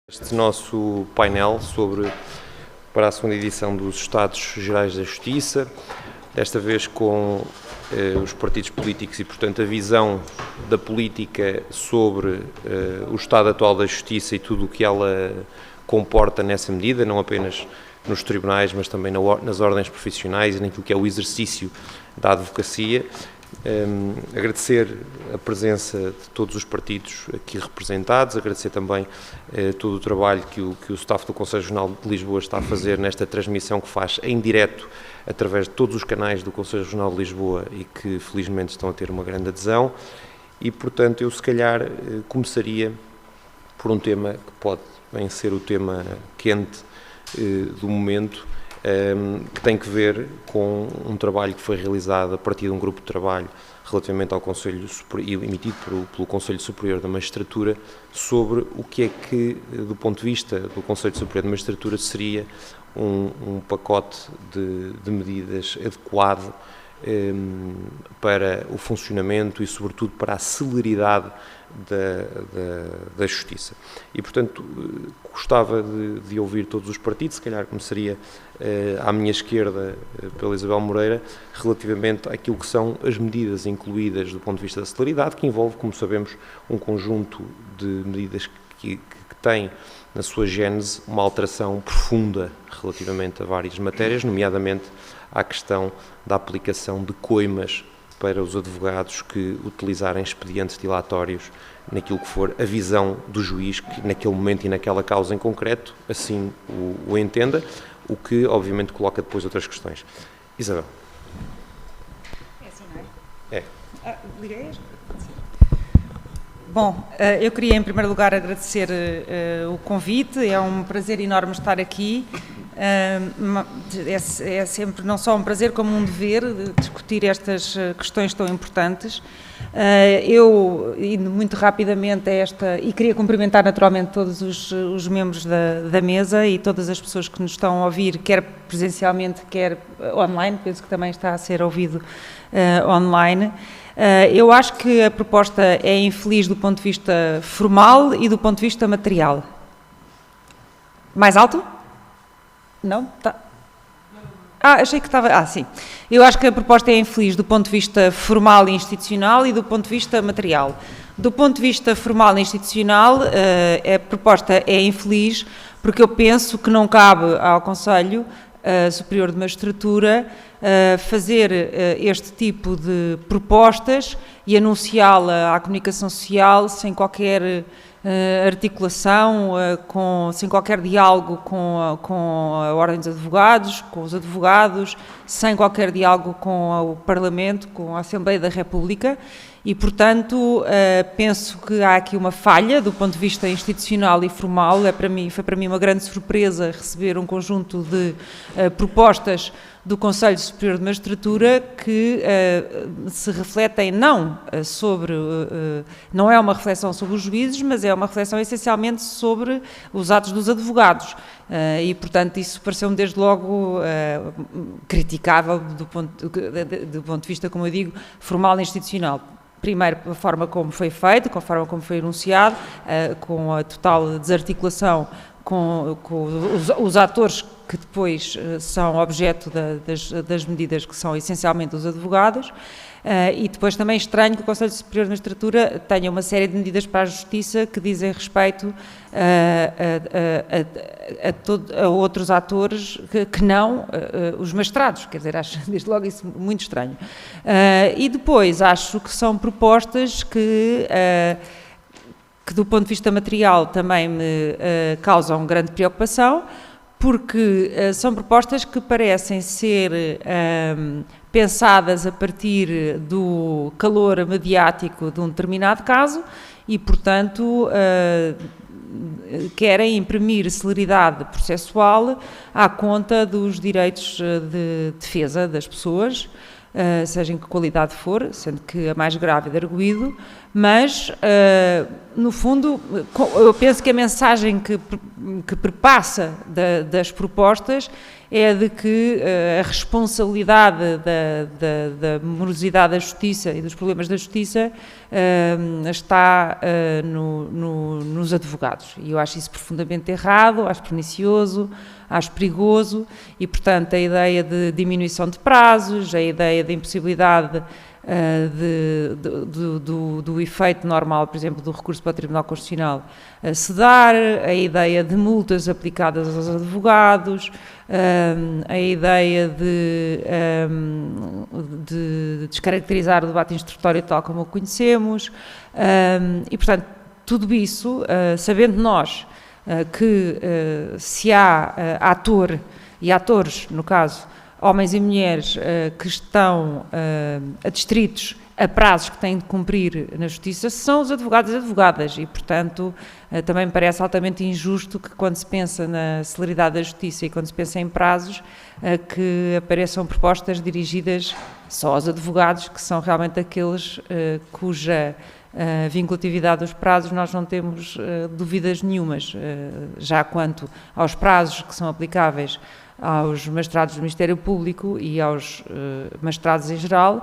Este nosso painel para a segunda edição dos Estados Gerais da Justiça, desta vez com os partidos políticos e, portanto, a visão da política sobre o estado atual da Justiça e tudo o que ela comporta nessa medida, não apenas nos tribunais, mas também nas ordens profissionais e naquilo que é o exercício da advocacia. Agradecer a presença de todos os partidos aqui representados, agradecer também todo o trabalho que o staff do Conselho Regional de Lisboa está a fazer nesta transmissão que faz em direto através de todos os canais do Conselho Regional de Lisboa e que felizmente estão a ter uma grande adesão e, portanto, eu se calhar começaria por um tema que pode bem ser o tema quente do momento, que tem que ver com um trabalho que foi realizado a partir de um grupo de trabalho relativamente ao Conselho Superior, emitido pelo Conselho Superior da Magistratura, sobre o que é que, do ponto de vista do Conselho Superior da Magistratura, seria um pacote de medidas adequado para o funcionamento e, sobretudo, para a celeridade da Justiça. E, portanto, gostava de ouvir todos os partidos, se calhar começaria à minha esquerda pela Isabel Moreira, relativamente àquilo que são as medidas incluídas do ponto de vista da celeridade, que envolve, como sabemos, um conjunto de medidas que tem na sua gênese uma alteração profunda relativamente a várias matérias, nomeadamente à questão da aplicação de coimas para os advogados que utilizarem expedientes dilatórios naquilo que for a visão do juiz, que naquele momento e naquela causa em concreto assim o entenda, o que obviamente coloca depois outras questões. Isabel. É assim, não é? É. Liguei? Bom, eu queria em primeiro lugar agradecer o convite, é um prazer enorme estar aqui. É sempre não só um prazer como um dever de discutir estas questões tão importantes. Eu, indo muito rapidamente a esta, e queria cumprimentar naturalmente todos os membros da mesa e todas as pessoas que nos estão a ouvir, quer presencialmente, quer online, penso que também está a ser ouvido online. Eu acho que a proposta é infeliz do ponto de vista formal e do ponto de vista material. Mais alto? Não? Tá. Achei que estava... sim. Eu acho que a proposta é infeliz do ponto de vista formal e institucional e do ponto de vista material. Do ponto de vista formal e institucional, a proposta é infeliz porque eu penso que não cabe ao Conselho Superior de Magistratura fazer este tipo de propostas e anunciá-la à comunicação social sem qualquer articulação, sem qualquer diálogo com a Ordem dos Advogados, com os advogados, sem qualquer diálogo com o Parlamento, com a Assembleia da República e, portanto, penso que há aqui uma falha do ponto de vista institucional e formal. Foi para mim uma grande surpresa receber um conjunto de propostas do Conselho Superior de Magistratura que se refletem não é uma reflexão sobre os juízes, mas é uma reflexão essencialmente sobre os atos dos advogados. E, portanto, isso pareceu-me desde logo criticável do ponto de vista, como eu digo, formal e institucional. Primeiro, a forma como foi feito, com a forma como foi anunciado, com a total desarticulação com os atores que depois são objeto das medidas que são essencialmente os advogados, e depois também estranho que o Conselho Superior de Magistratura tenha uma série de medidas para a Justiça que dizem respeito a outros atores que não os magistrados, quer dizer, acho desde logo isso muito estranho. E depois acho que são propostas que do ponto de vista material também me causam grande preocupação, porque são propostas que parecem ser pensadas a partir do calor mediático de um determinado caso e, portanto, querem imprimir celeridade processual à conta dos direitos de defesa das pessoas, seja em que qualidade for, sendo que a mais grave é de arguido, mas, no fundo, eu penso que a mensagem que perpassa das propostas é de que a responsabilidade da morosidade da justiça e dos problemas da justiça está nos advogados. E eu acho isso profundamente errado, acho pernicioso, acho perigoso e, portanto, a ideia de diminuição de prazos, a ideia de impossibilidade do efeito normal, por exemplo, do recurso para o Tribunal Constitucional se dar, a ideia de multas aplicadas aos advogados, a ideia de descaracterizar o debate instrutório tal como o conhecemos, e, portanto, tudo isso, sabendo nós que se há ator e atores, no caso, homens e mulheres que estão adstritos a prazos que têm de cumprir na Justiça, são os advogados e advogadas e, portanto, também me parece altamente injusto que quando se pensa na celeridade da Justiça e quando se pensa em prazos, que apareçam propostas dirigidas só aos advogados, que são realmente aqueles cuja vinculatividade dos prazos nós não temos dúvidas nenhumas. Já quanto aos prazos que são aplicáveis aos magistrados do Ministério Público e aos magistrados em geral,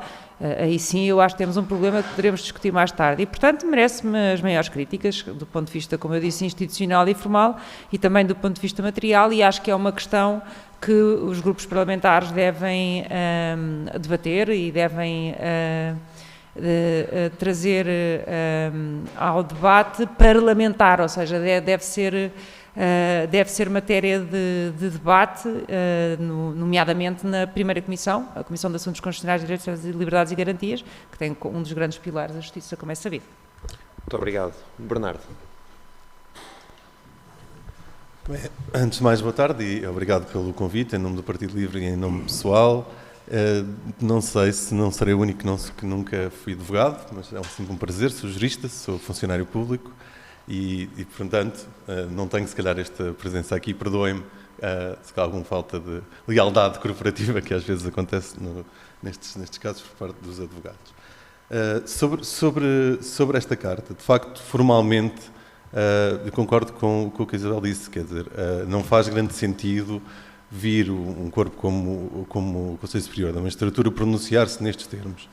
aí sim eu acho que temos um problema que poderemos discutir mais tarde e, portanto, merece-me as maiores críticas do ponto de vista, como eu disse, institucional e formal e também do ponto de vista material, e acho que é uma questão que os grupos parlamentares devem debater e devem trazer ao debate parlamentar, ou seja, deve ser matéria de debate, nomeadamente na primeira comissão, a Comissão de Assuntos Constitucionais, Direitos, Liberdades e Garantias, que tem um dos grandes pilares da Justiça, como é sabido. Muito obrigado. Bernardo. Bem, antes de mais, boa tarde e obrigado pelo convite, em nome do Partido Livre e em nome pessoal. Não sei se não serei o único que nunca fui advogado, mas é sempre um prazer, sou jurista, sou funcionário público. E, portanto, não tenho, se calhar, esta presença aqui. Perdoem-me se há alguma falta de lealdade corporativa que às vezes acontece nestes casos por parte dos advogados. Sobre esta carta, de facto, formalmente, eu concordo com o que a Isabel disse, quer dizer, não faz grande sentido vir um corpo como o Conselho Superior da Magistratura pronunciar-se nestes termos.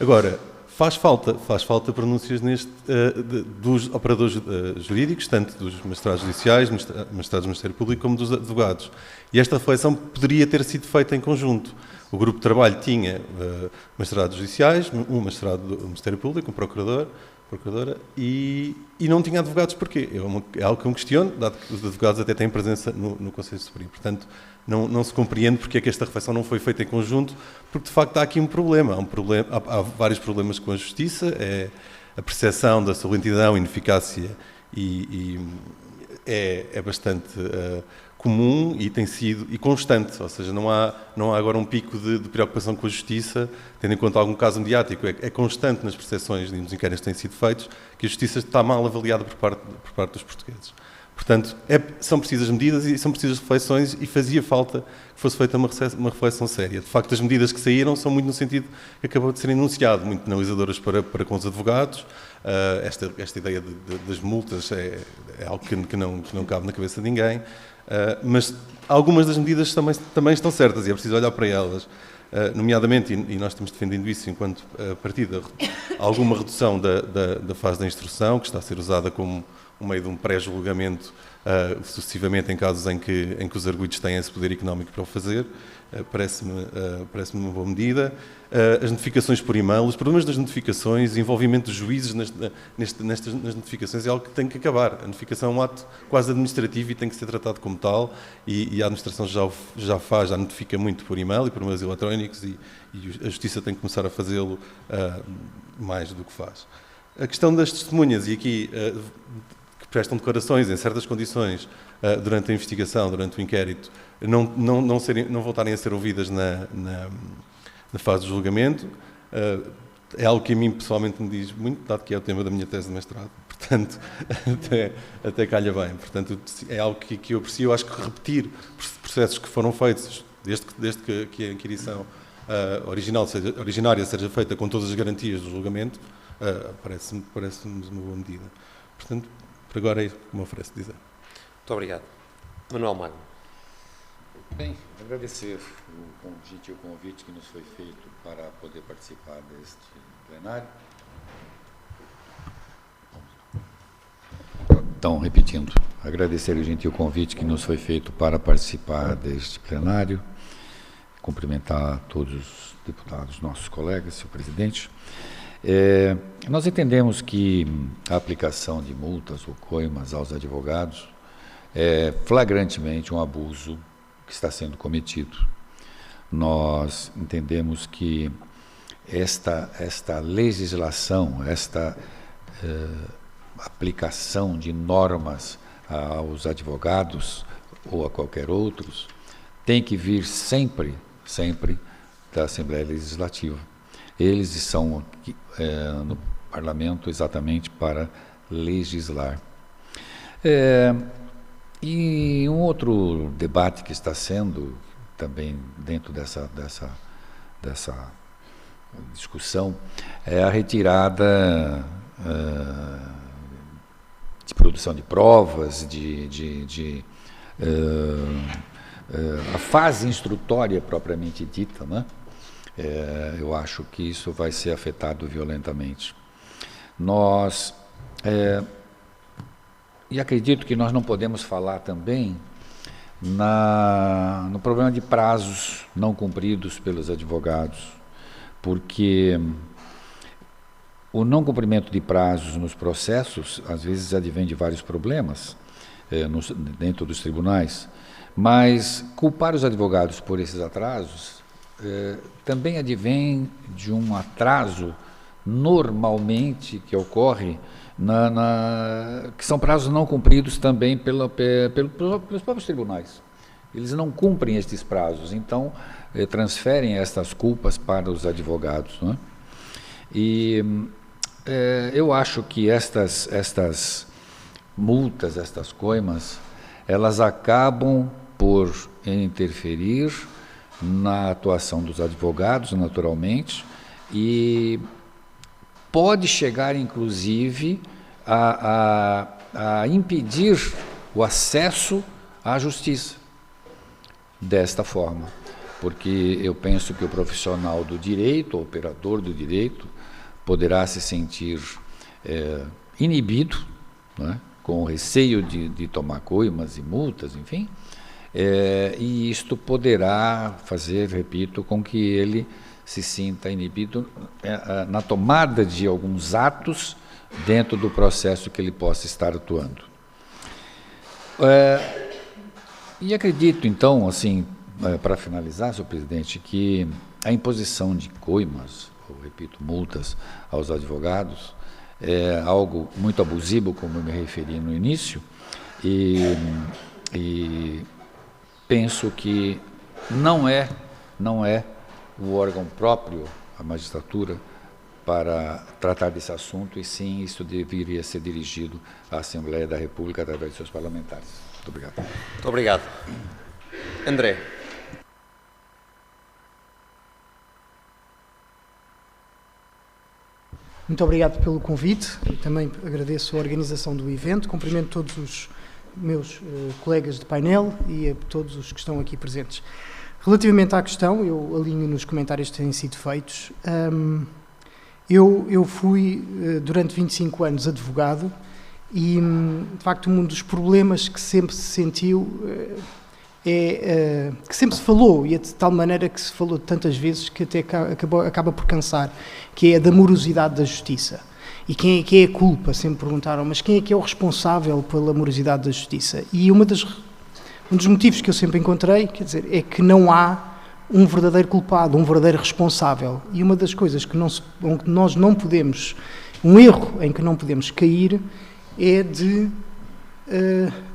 Agora, faz falta pronúncias dos operadores jurídicos, tanto dos magistrados judiciais, magistrados do Ministério Público, como dos advogados. E esta reflexão poderia ter sido feita em conjunto. O grupo de trabalho tinha magistrados judiciais, um magistrado do Ministério Público, um procuradora, e não tinha advogados. Porquê? É algo que eu me questiono, dado que os advogados até têm presença no Conselho Superior. Portanto, não se compreende porque é que esta reflexão não foi feita em conjunto, porque de facto há aqui um problema. Há vários problemas com a justiça, é a percepção da sua lentidão, ineficácia e é bastante comum e tem sido constante, ou seja, não há agora um pico de preocupação com a justiça, tendo em conta algum caso mediático, é constante nas percepções e nos inquéritos que têm sido feitos que a justiça está mal avaliada por parte dos portugueses. Portanto, são precisas medidas e são precisas reflexões e fazia falta que fosse feita uma reflexão séria. De facto, as medidas que saíram são muito no sentido que acabou de ser enunciado, muito penalizadoras para com os advogados. Esta ideia das multas é algo que não cabe na cabeça de ninguém. Mas algumas das medidas também estão certas e é preciso olhar para elas. Nomeadamente, e nós temos defendido isso enquanto partida, alguma redução da fase da instrução, que está a ser usada como um meio de um pré-julgamento, sucessivamente em casos em que os arguidos têm esse poder económico para o fazer. Parece-me uma boa medida. As notificações por e-mail, os problemas das notificações, o envolvimento dos juízes nas notificações é algo que tem que acabar. A notificação é um ato quase administrativo e tem que ser tratado como tal, e a administração já notifica muito por e-mail e por meios eletrónicos, e a Justiça tem que começar a fazê-lo mais do que faz. A questão das testemunhas, e aqui que prestam declarações em certas condições durante a investigação, durante o inquérito, não voltarem a ser ouvidas na fase de julgamento, é algo que a mim pessoalmente me diz muito, dado que é o tema da minha tese de mestrado, portanto, até calha bem. Portanto, é algo que eu aprecio. Eu acho que repetir processos que foram feitos, desde que a inquirição originária seja feita com todas as garantias do julgamento, parece-nos uma boa medida. Portanto, por agora é isso que me oferece dizer. Muito obrigado. Manuel Magno. Bem, agradecer o gentil convite que nos foi feito para poder participar deste plenário. Então, repetindo, agradecer o gentil convite que nos foi feito para participar deste plenário, cumprimentar todos os deputados, nossos colegas, senhor presidente. Nós entendemos que a aplicação de multas ou coimas aos advogados é flagrantemente um abuso que está sendo cometido. Nós entendemos que esta legislação, esta aplicação de normas aos advogados ou a qualquer outros tem que vir sempre da Assembleia Legislativa. Eles estão aqui, no Parlamento exatamente para legislar. E um outro debate que está sendo também dentro dessa discussão é a retirada de produção de provas, a fase instrutória propriamente dita, né? Eu acho que isso vai ser afetado violentamente. E acredito que nós não podemos falar também no problema de prazos não cumpridos pelos advogados, porque o não cumprimento de prazos nos processos, às vezes, advém de vários problemas dentro dos tribunais, mas culpar os advogados por esses atrasos também advém de um atraso normalmente que ocorre, que são prazos não cumpridos também pelos próprios tribunais. Eles não cumprem estes prazos, então transferem estas culpas para os advogados, não é? E eu acho que estas multas, estas coimas, elas acabam por interferir na atuação dos advogados, naturalmente, e pode chegar, inclusive, a impedir o acesso à justiça desta forma, porque eu penso que o profissional do direito, o operador do direito, poderá se sentir inibido, né, com o receio de tomar coimas e multas, enfim, e isto poderá fazer, repito, com que ele se sinta inibido na tomada de alguns atos dentro do processo que ele possa estar atuando. E acredito, então, assim, para finalizar, senhor presidente, que a imposição de coimas, ou, repito, multas aos advogados, é algo muito abusivo, como eu me referi no início, e penso que não é o órgão próprio, a magistratura, para tratar desse assunto, e sim, isso deveria ser dirigido à Assembleia da República através de seus parlamentares. Muito obrigado. Muito obrigado. André. Muito obrigado pelo convite. Também agradeço a organização do evento. Cumprimento todos os meus colegas de painel e a todos os que estão aqui presentes. Relativamente à questão, eu alinho nos comentários que têm sido feitos. Eu fui, durante 25 anos, advogado e, de facto, um dos problemas que sempre se sentiu que sempre se falou, e é de tal maneira que se falou tantas vezes que até acaba por cansar, que é a da morosidade da justiça. E quem é a culpa? Sempre perguntaram, mas quem é que é o responsável pela morosidade da justiça? E um dos motivos que eu sempre encontrei, quer dizer, é que não há um verdadeiro culpado, um verdadeiro responsável. E uma das coisas que nós não podemos, um erro em que não podemos cair, é de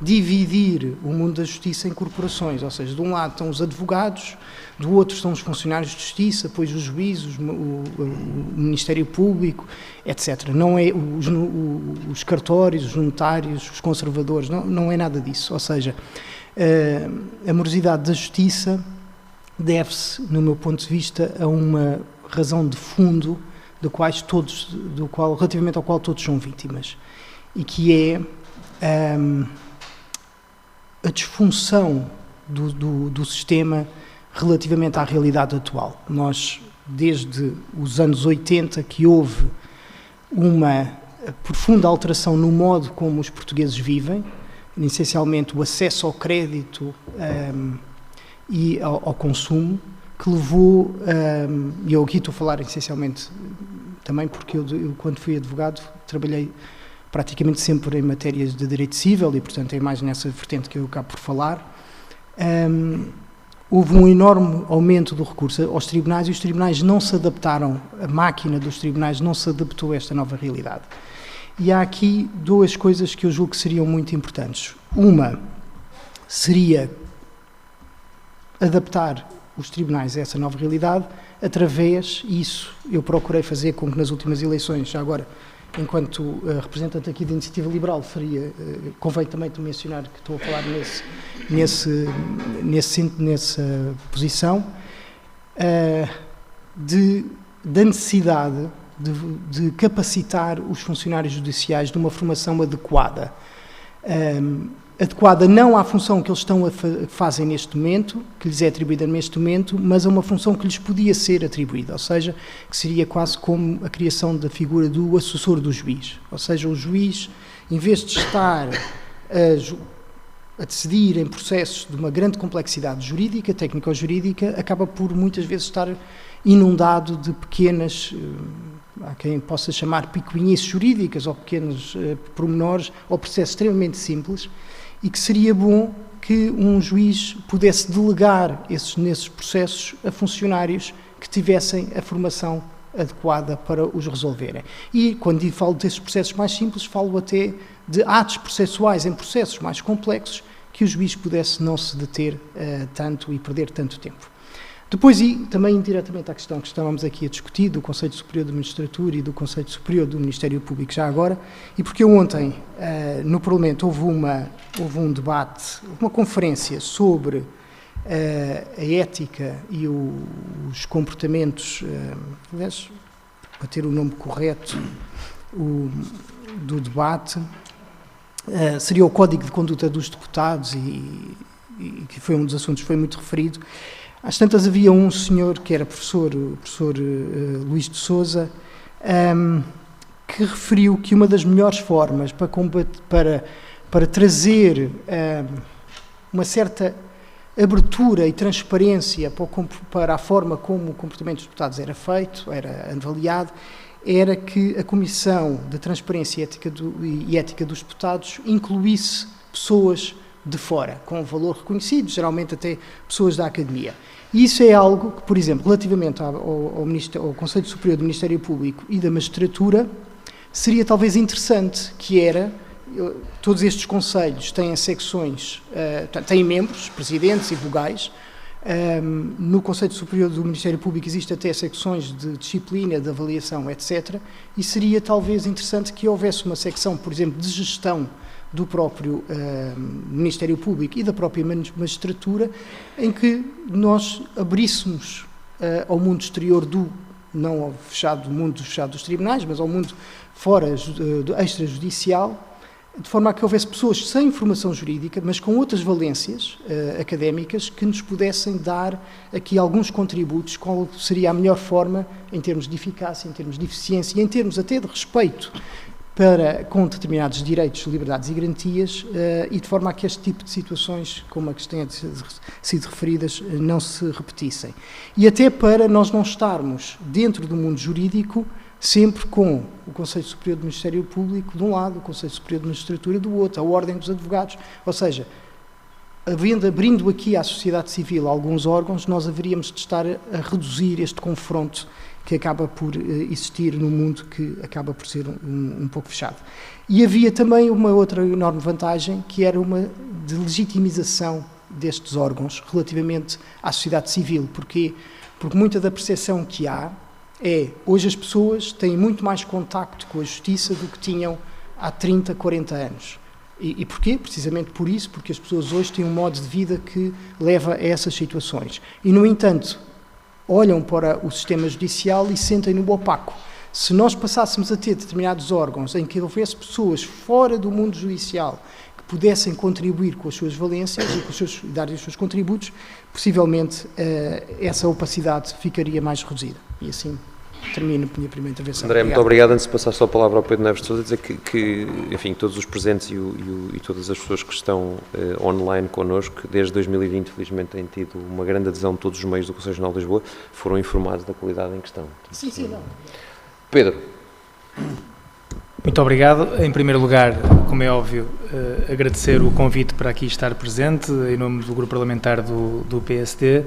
dividir o mundo da justiça em corporações, ou seja, de um lado estão os advogados, do outro estão os funcionários de justiça, depois os juízes, o Ministério Público, etc. Não é os cartórios, os notários, os conservadores, não é nada disso. Ou seja, a morosidade da justiça deve-se, no meu ponto de vista, a uma razão de fundo relativamente ao qual todos são vítimas, e que é a disfunção do sistema relativamente à realidade atual. Nós, desde os anos 80, que houve uma profunda alteração no modo como os portugueses vivem, essencialmente o acesso ao crédito e ao consumo, que levou, e eu aqui estou a falar essencialmente também porque eu quando fui advogado, trabalhei praticamente sempre em matérias de direito civil e, portanto, é mais nessa vertente que eu acabo por falar. Houve um enorme aumento do recurso aos tribunais e os tribunais não se adaptaram, a máquina dos tribunais não se adaptou a esta nova realidade. E há aqui duas coisas que eu julgo que seriam muito importantes. Uma seria adaptar os tribunais a essa nova realidade através, e isso eu procurei fazer com que nas últimas eleições, já agora, enquanto representante aqui da Iniciativa Liberal, convém também de mencionar que estou a falar nessa posição, da necessidade de capacitar os funcionários judiciais de uma formação adequada. Adequada não à função que eles fazem neste momento, que lhes é atribuída neste momento, mas a uma função que lhes podia ser atribuída, ou seja, que seria quase como a criação da figura do assessor do juiz. Ou seja, o juiz, em vez de estar a decidir em processos de uma grande complexidade jurídica, técnico-jurídica, acaba por muitas vezes estar inundado de pequenas, há quem possa chamar picuinhices jurídicas, ou pequenos pormenores, ou processos extremamente simples, e que seria bom que um juiz pudesse delegar nesses processos a funcionários que tivessem a formação adequada para os resolverem. E, quando falo desses processos mais simples, falo até de atos processuais em processos mais complexos, que o juiz pudesse não se deter tanto e perder tanto tempo. Depois, e também indiretamente à questão que estávamos aqui a discutir, do Conselho Superior da Magistratura e do Conselho Superior do Ministério Público já agora, e porque ontem, no Parlamento, houve um debate, uma conferência sobre a ética e os comportamentos, aliás, para ter o nome correto do debate, seria o Código de Conduta dos Deputados, e que foi um dos assuntos que foi muito referido. Às tantas havia um senhor que era o professor Luís de Sousa, que referiu que uma das melhores formas para trazer uma certa abertura e transparência para a forma como o comportamento dos deputados era feito, era avaliado, era que a Comissão de Transparência e Ética dos Deputados incluísse pessoas de fora, com valor reconhecido, geralmente até pessoas da academia. E isso é algo que, por exemplo, relativamente ao Conselho Superior do Ministério Público e da Magistratura, seria talvez interessante, que era, todos estes conselhos têm secções, têm membros, presidentes e vogais. No Conselho Superior do Ministério Público existe até secções de disciplina, de avaliação, etc. E seria talvez interessante que houvesse uma secção, por exemplo, de gestão do próprio Ministério Público e da própria magistratura, em que nós abríssemos ao mundo exterior não ao mundo fechado dos tribunais, mas ao mundo fora do extrajudicial, de forma a que houvesse pessoas sem formação jurídica, mas com outras valências académicas, que nos pudessem dar aqui alguns contributos, qual seria a melhor forma, em termos de eficácia, em termos de eficiência e em termos até de respeito com determinados direitos, liberdades e garantias, e de forma a que este tipo de situações, como as que têm sido referidas, não se repetissem. E até para nós não estarmos dentro do mundo jurídico sempre com o Conselho Superior do Ministério Público de um lado, o Conselho Superior de Magistratura do outro, a Ordem dos Advogados, ou seja, abrindo aqui à sociedade civil alguns órgãos, nós haveríamos de estar a reduzir este confronto que acaba por existir num mundo que acaba por ser um pouco fechado. E havia também uma outra enorme vantagem, que era uma de legitimização destes órgãos relativamente à sociedade civil. Porquê? Porque muita da percepção que há hoje as pessoas têm muito mais contacto com a justiça do que tinham há 30, 40 anos. E porquê? Precisamente por isso, porque as pessoas hoje têm um modo de vida que leva a essas situações. E, no entanto, olham para o sistema judicial e sentem-no opaco, Se nós passássemos a ter determinados órgãos em que houvesse pessoas fora do mundo judicial que pudessem contribuir com as suas valências e dar os seus contributos, possivelmente essa opacidade ficaria mais reduzida. E assim termino a minha primeira intervenção. André, muito obrigado. Antes de passar só a palavra ao Pedro Neves de Sousa, dizer que enfim, todos os presentes e todas as pessoas que estão online connosco, desde 2020, felizmente, têm tido uma grande adesão de todos os meios do Conselho Regional de Lisboa, foram informados da qualidade em questão. Sim, não. Pedro. Muito obrigado. Em primeiro lugar, como é óbvio, agradecer o convite para aqui estar presente, em nome do grupo parlamentar do PSD.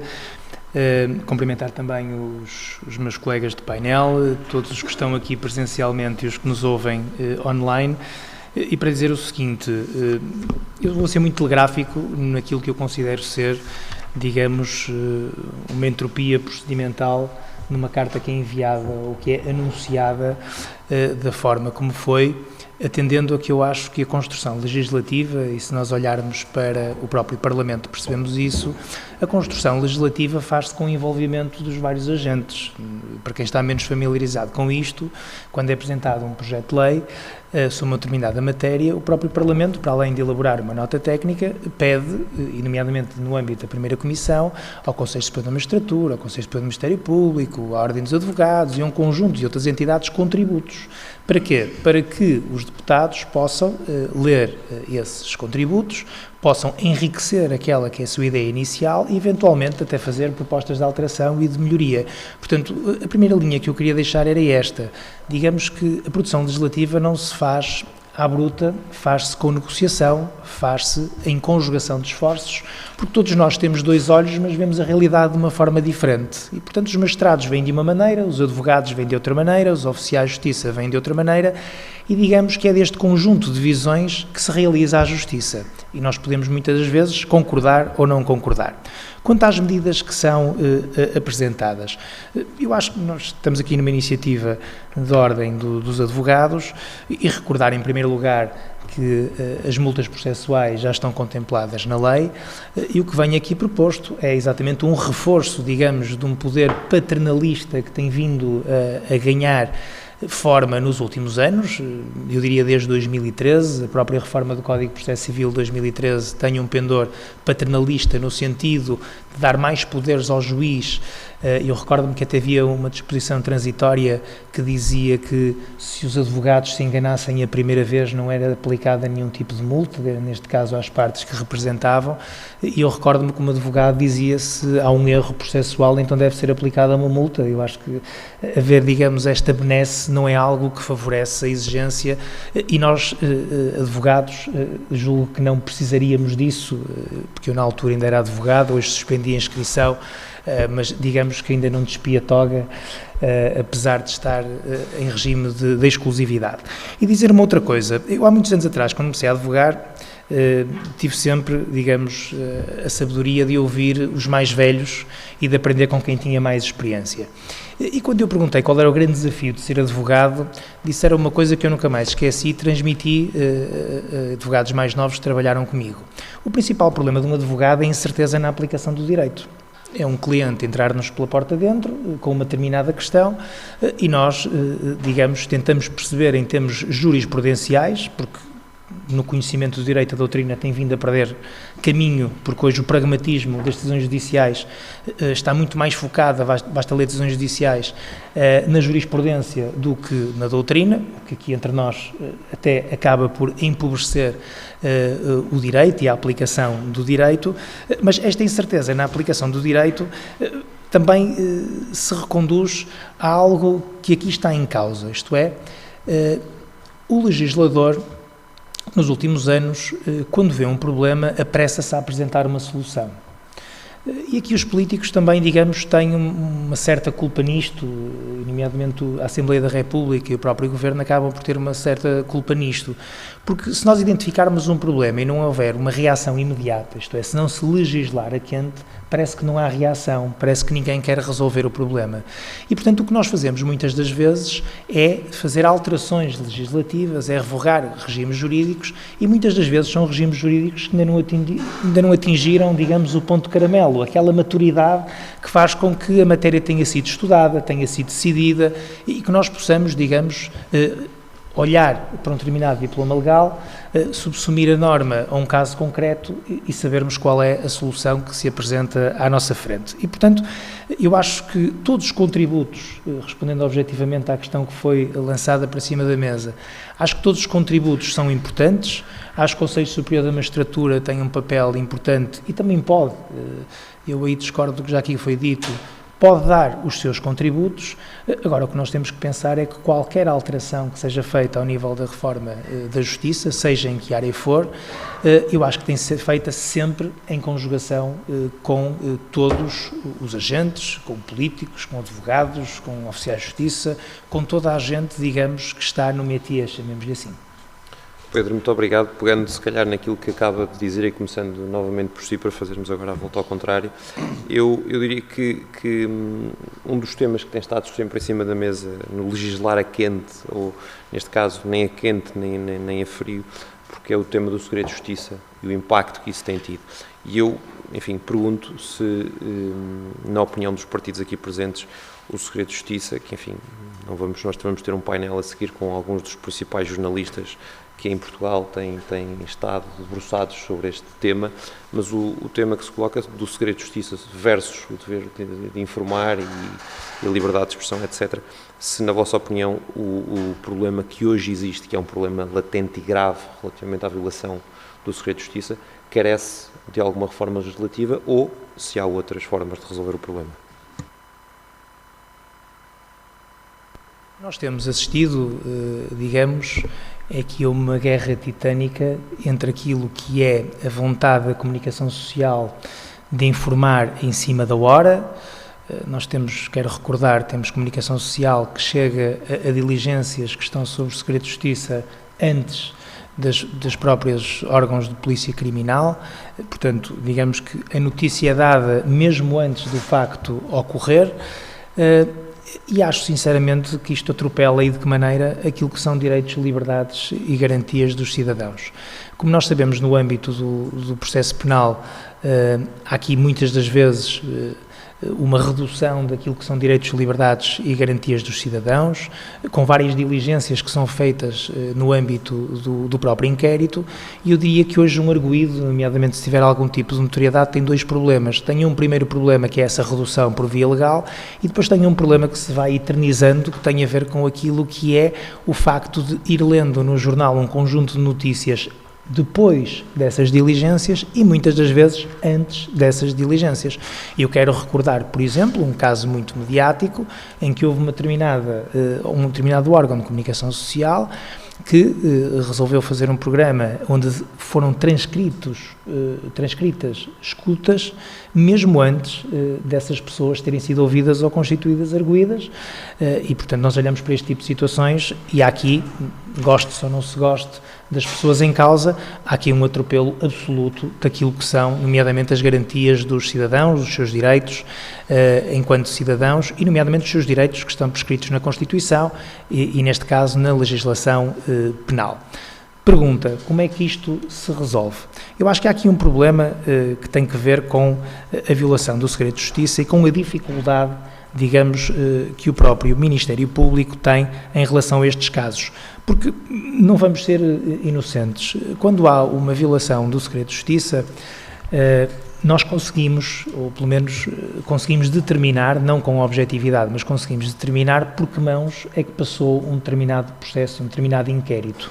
Cumprimentar também os meus colegas de painel, todos os que estão aqui presencialmente e os que nos ouvem online, e para dizer o seguinte, eu vou ser muito telegráfico naquilo que eu considero ser, digamos, uma entropia procedimental numa carta que é enviada ou que é anunciada da forma como foi, atendendo a que eu acho que a construção legislativa, e se nós olharmos para o próprio Parlamento percebemos isso, a construção legislativa faz-se com o envolvimento dos vários agentes. Para quem está menos familiarizado com isto, quando é apresentado um projeto de lei sobre uma determinada matéria, o próprio Parlamento, para além de elaborar uma nota técnica, pede, e nomeadamente no âmbito da primeira comissão, ao Conselho Superior da Magistratura, ao Conselho Superior do Ministério Público, à Ordem dos Advogados e a um conjunto de outras entidades contributos. Para quê? Para que os deputados possam ler esses contributos, possam enriquecer aquela que é a sua ideia inicial e, eventualmente, até fazer propostas de alteração e de melhoria. Portanto, a primeira linha que eu queria deixar era esta. Digamos que a produção legislativa não se faz à bruta, faz-se com negociação, faz-se em conjugação de esforços, porque todos nós temos dois olhos, mas vemos a realidade de uma forma diferente. E, portanto, os magistrados vêm de uma maneira, os advogados vêm de outra maneira, os oficiais de justiça vêm de outra maneira, e digamos que é deste conjunto de visões que se realiza a justiça. E nós podemos, muitas das vezes, concordar ou não concordar. Quanto às medidas que são apresentadas, eu acho que nós estamos aqui numa iniciativa de ordem dos advogados e recordar, em primeiro lugar, que as multas processuais já estão contempladas na lei e o que vem aqui proposto é exatamente um reforço, digamos, de um poder paternalista que tem vindo a ganhar forma nos últimos anos, eu diria desde 2013, a própria reforma do Código de Processo Civil de 2013 tem um pendor paternalista no sentido de dar mais poderes ao juiz. Eu recordo-me que até havia uma disposição transitória que dizia que se os advogados se enganassem a primeira vez não era aplicada nenhum tipo de multa, neste caso às partes que representavam, e eu recordo-me que um advogado dizia se há um erro processual então deve ser aplicada uma multa. Eu acho que haver, digamos, esta benesse não é algo que favorece a exigência e nós, advogados, julgo que não precisaríamos disso, porque eu na altura ainda era advogado, hoje suspendi a inscrição, mas digamos que ainda não despia a toga, apesar de estar em regime de exclusividade. E dizer uma outra coisa, eu há muitos anos atrás, quando comecei a advogar, tive sempre, digamos, a sabedoria de ouvir os mais velhos e de aprender com quem tinha mais experiência. E quando eu perguntei qual era o grande desafio de ser advogado, disseram uma coisa que eu nunca mais esqueci e transmiti a advogados mais novos que trabalharam comigo. O principal problema de um advogado é a incerteza na aplicação do direito. É um cliente entrar-nos pela porta dentro com uma determinada questão e nós, digamos, tentamos perceber em termos jurisprudenciais, porque no conhecimento do direito a doutrina tem vindo a perder caminho, porque hoje o pragmatismo das decisões judiciais está muito mais focada, basta ler decisões judiciais, na jurisprudência do que na doutrina, o que aqui entre nós até acaba por empobrecer o direito e a aplicação do direito, mas esta incerteza na aplicação do direito também se reconduz a algo que aqui está em causa, isto é, o legislador nos últimos anos, quando vê um problema, apressa-se a apresentar uma solução. E aqui os políticos também, digamos, têm uma certa culpa nisto, nomeadamente a Assembleia da República e o próprio Governo acabam por ter uma certa culpa nisto. Porque se nós identificarmos um problema e não houver uma reação imediata, isto é, se não se legislar a quente, parece que não há reação, parece que ninguém quer resolver o problema. E, portanto, o que nós fazemos muitas das vezes é fazer alterações legislativas, é revogar regimes jurídicos e muitas das vezes são regimes jurídicos que ainda não atingiram, digamos, o ponto caramelo, aquela aquela maturidade que faz com que a matéria tenha sido estudada, tenha sido decidida e que nós possamos, digamos, olhar para um determinado diploma legal, subsumir a norma a um caso concreto e sabermos qual é a solução que se apresenta à nossa frente. E, portanto, eu acho que todos os contributos, respondendo objetivamente à questão que foi lançada para cima da mesa, acho que todos os contributos são importantes, acho que o Conselho Superior da Magistratura tem um papel importante e também pode, eu aí discordo do que já aqui foi dito, pode dar os seus contributos. Agora, o que nós temos que pensar é que qualquer alteração que seja feita ao nível da reforma da Justiça, seja em que área for, eu acho que tem de ser feita sempre em conjugação com todos os agentes, com políticos, com advogados, com oficiais de justiça, com toda a gente, digamos, que está no métier, chamemos-lhe assim. Pedro, muito obrigado. Pegando se calhar naquilo que acaba de dizer e começando novamente por si para fazermos agora a volta ao contrário, eu diria que um dos temas que tem estado sempre em cima da mesa no legislar a quente, ou neste caso nem a quente nem a frio, porque é o tema do segredo de justiça e o impacto que isso tem tido. E eu, enfim, pergunto se, na opinião dos partidos aqui presentes, o segredo de justiça, que enfim, nós vamos ter um painel a seguir com alguns dos principais jornalistas que em Portugal têm estado debruçados sobre este tema, mas o tema que se coloca do segredo de justiça versus o dever de informar e a liberdade de expressão, etc., se na vossa opinião o problema que hoje existe, que é um problema latente e grave relativamente à violação do segredo de justiça, carece de alguma reforma legislativa ou se há outras formas de resolver o problema? Nós temos assistido, digamos, aqui a uma guerra titânica entre aquilo que é a vontade da comunicação social de informar em cima da hora. Nós temos, quero recordar, temos comunicação social que chega a diligências que estão sob o segredo de justiça antes das próprios órgãos de polícia criminal. Portanto, digamos que a notícia é dada mesmo antes do facto ocorrer. E acho sinceramente que isto atropela e de que maneira aquilo que são direitos, liberdades e garantias dos cidadãos. Como nós sabemos, no âmbito do processo penal, há aqui muitas das vezes uma redução daquilo que são direitos, liberdades e garantias dos cidadãos, com várias diligências que são feitas no âmbito do próprio inquérito, e eu diria que hoje um arguido, nomeadamente se tiver algum tipo de notoriedade, tem dois problemas. Tem um primeiro problema, que é essa redução por via legal, e depois tem um problema que se vai eternizando, que tem a ver com aquilo que é o facto de ir lendo no jornal um conjunto de notícias depois dessas diligências e muitas das vezes antes dessas diligências. Eu quero recordar, por exemplo, um caso muito mediático em que houve um determinado órgão de comunicação social que resolveu fazer um programa onde foram transcritas escutas mesmo antes dessas pessoas terem sido ouvidas ou constituídas arguidas, e portanto nós olhamos para este tipo de situações e há aqui, goste-se ou não se goste das pessoas em causa, há aqui um atropelo absoluto daquilo que são, nomeadamente, as garantias dos cidadãos, os seus direitos enquanto cidadãos e, nomeadamente, os seus direitos que estão prescritos na Constituição e neste caso, na legislação penal. Pergunta, como é que isto se resolve? Eu acho que há aqui um problema que tem que ver com a violação do segredo de justiça e com a dificuldade, digamos, que o próprio Ministério Público tem em relação a estes casos. Porque não vamos ser inocentes. Quando há uma violação do segredo de justiça, nós conseguimos, ou pelo menos conseguimos determinar, não com objetividade, mas conseguimos determinar por que mãos é que passou um determinado processo, um determinado inquérito.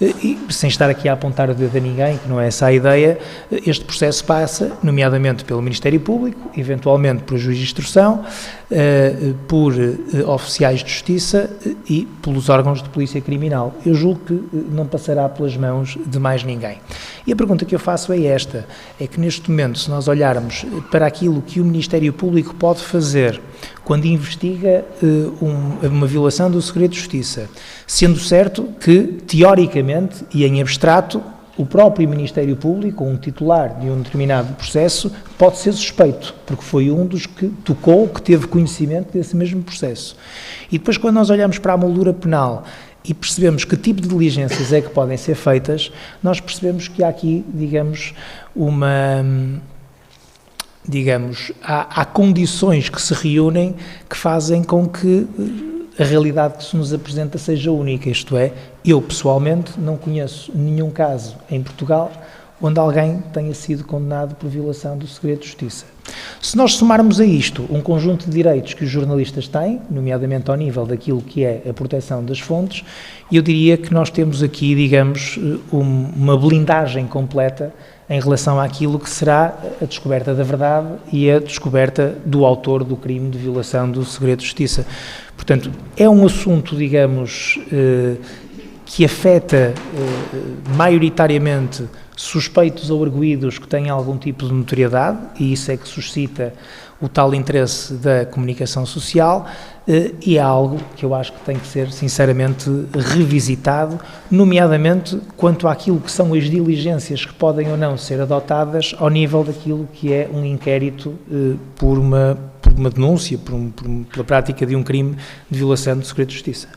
E, sem estar aqui a apontar o dedo a ninguém, que não é essa a ideia, este processo passa, nomeadamente pelo Ministério Público, eventualmente por juiz de instrução, por oficiais de justiça e pelos órgãos de polícia criminal. Eu julgo que não passará pelas mãos de mais ninguém. E a pergunta que eu faço é esta, é que neste momento, se nós olharmos para aquilo que o Ministério Público pode fazer quando investiga uma violação do segredo de justiça, sendo certo que, teoricamente e em abstrato, o próprio Ministério Público, ou um titular de um determinado processo, pode ser suspeito, porque foi um dos que tocou, que teve conhecimento desse mesmo processo. E depois, quando nós olhamos para a moldura penal e percebemos que tipo de diligências é que podem ser feitas, nós percebemos que há aqui, digamos, digamos, há condições que se reúnem que fazem com que a realidade que se nos apresenta seja única, isto é, eu pessoalmente não conheço nenhum caso em Portugal onde alguém tenha sido condenado por violação do segredo de justiça. Se nós somarmos a isto um conjunto de direitos que os jornalistas têm, nomeadamente ao nível daquilo que é a proteção das fontes, eu diria que nós temos aqui, digamos, uma blindagem completa em relação àquilo que será a descoberta da verdade e a descoberta do autor do crime de violação do segredo de justiça. Portanto, é um assunto, digamos, que afeta maioritariamente suspeitos ou arguidos que têm algum tipo de notoriedade, e isso é que suscita o tal interesse da comunicação social, e é algo que eu acho que tem que ser, sinceramente, revisitado, nomeadamente quanto àquilo que são as diligências que podem ou não ser adotadas ao nível daquilo que é um inquérito por uma denúncia, pela prática de um crime de violação do segredo de justiça.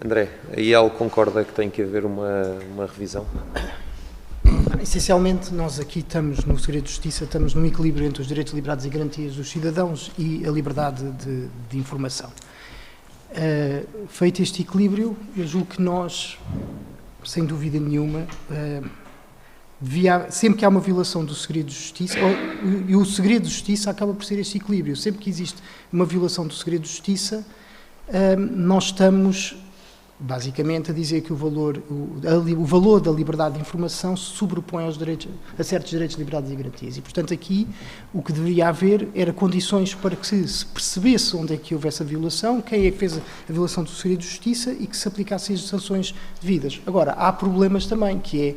André, a IEL concorda que tem que haver uma revisão? Essencialmente, nós aqui estamos no segredo de justiça, estamos num equilíbrio entre os direitos, liberdades e garantias dos cidadãos e a liberdade de informação. Feito este equilíbrio, eu julgo que nós, sem dúvida nenhuma, sempre que há uma violação do segredo de justiça, e o segredo de justiça acaba por ser este equilíbrio, sempre que existe uma violação do segredo de justiça, nós estamos basicamente a dizer que o valor da liberdade de informação se sobrepõe a certos direitos, liberdades e garantias. E, portanto, aqui o que deveria haver era condições para que se percebesse onde é que houve essa violação, quem é que fez a violação do segredo de justiça e que se aplicassem as sanções devidas. Agora, há problemas também, que é,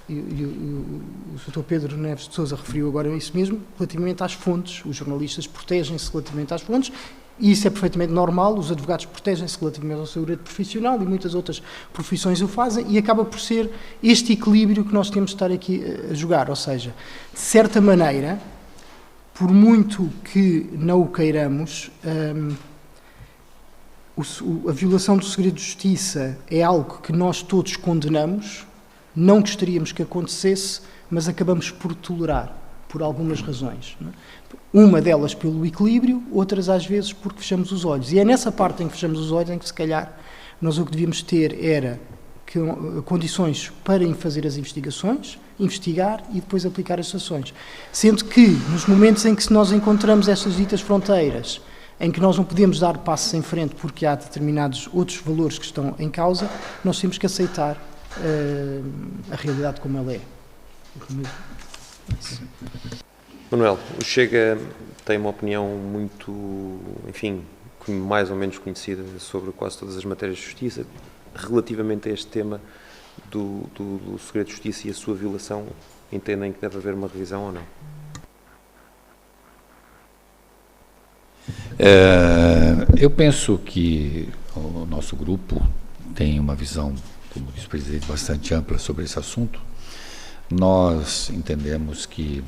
o Sr. Pedro Neves de Sousa referiu agora isso mesmo, relativamente às fontes. Os jornalistas protegem-se relativamente às fontes, e isso é perfeitamente normal, os advogados protegem-se relativamente ao segredo profissional e muitas outras profissões o fazem, e acaba por ser este equilíbrio que nós temos de estar aqui a jogar, ou seja, de certa maneira, por muito que não o queiramos, a violação do segredo de justiça é algo que nós todos condenamos, não gostaríamos que acontecesse, mas acabamos por tolerar, por algumas razões, não é? Uma delas pelo equilíbrio, outras às vezes porque fechamos os olhos. E é nessa parte em que fechamos os olhos em que, se calhar, nós o que devíamos ter era condições para fazer as investigações, investigar e depois aplicar as sanções. Sendo que, nos momentos em que nós encontramos estas ditas fronteiras, em que nós não podemos dar passos em frente porque há determinados outros valores que estão em causa, nós temos que aceitar a realidade como ela é. Isso. Manuel, o Chega tem uma opinião muito, enfim, mais ou menos conhecida sobre quase todas as matérias de justiça. Relativamente a este tema do segredo de justiça e a sua violação, entendem que deve haver uma revisão ou não? Eu penso que o nosso grupo tem uma visão, como disse o presidente, bastante ampla sobre esse assunto. Nós entendemos que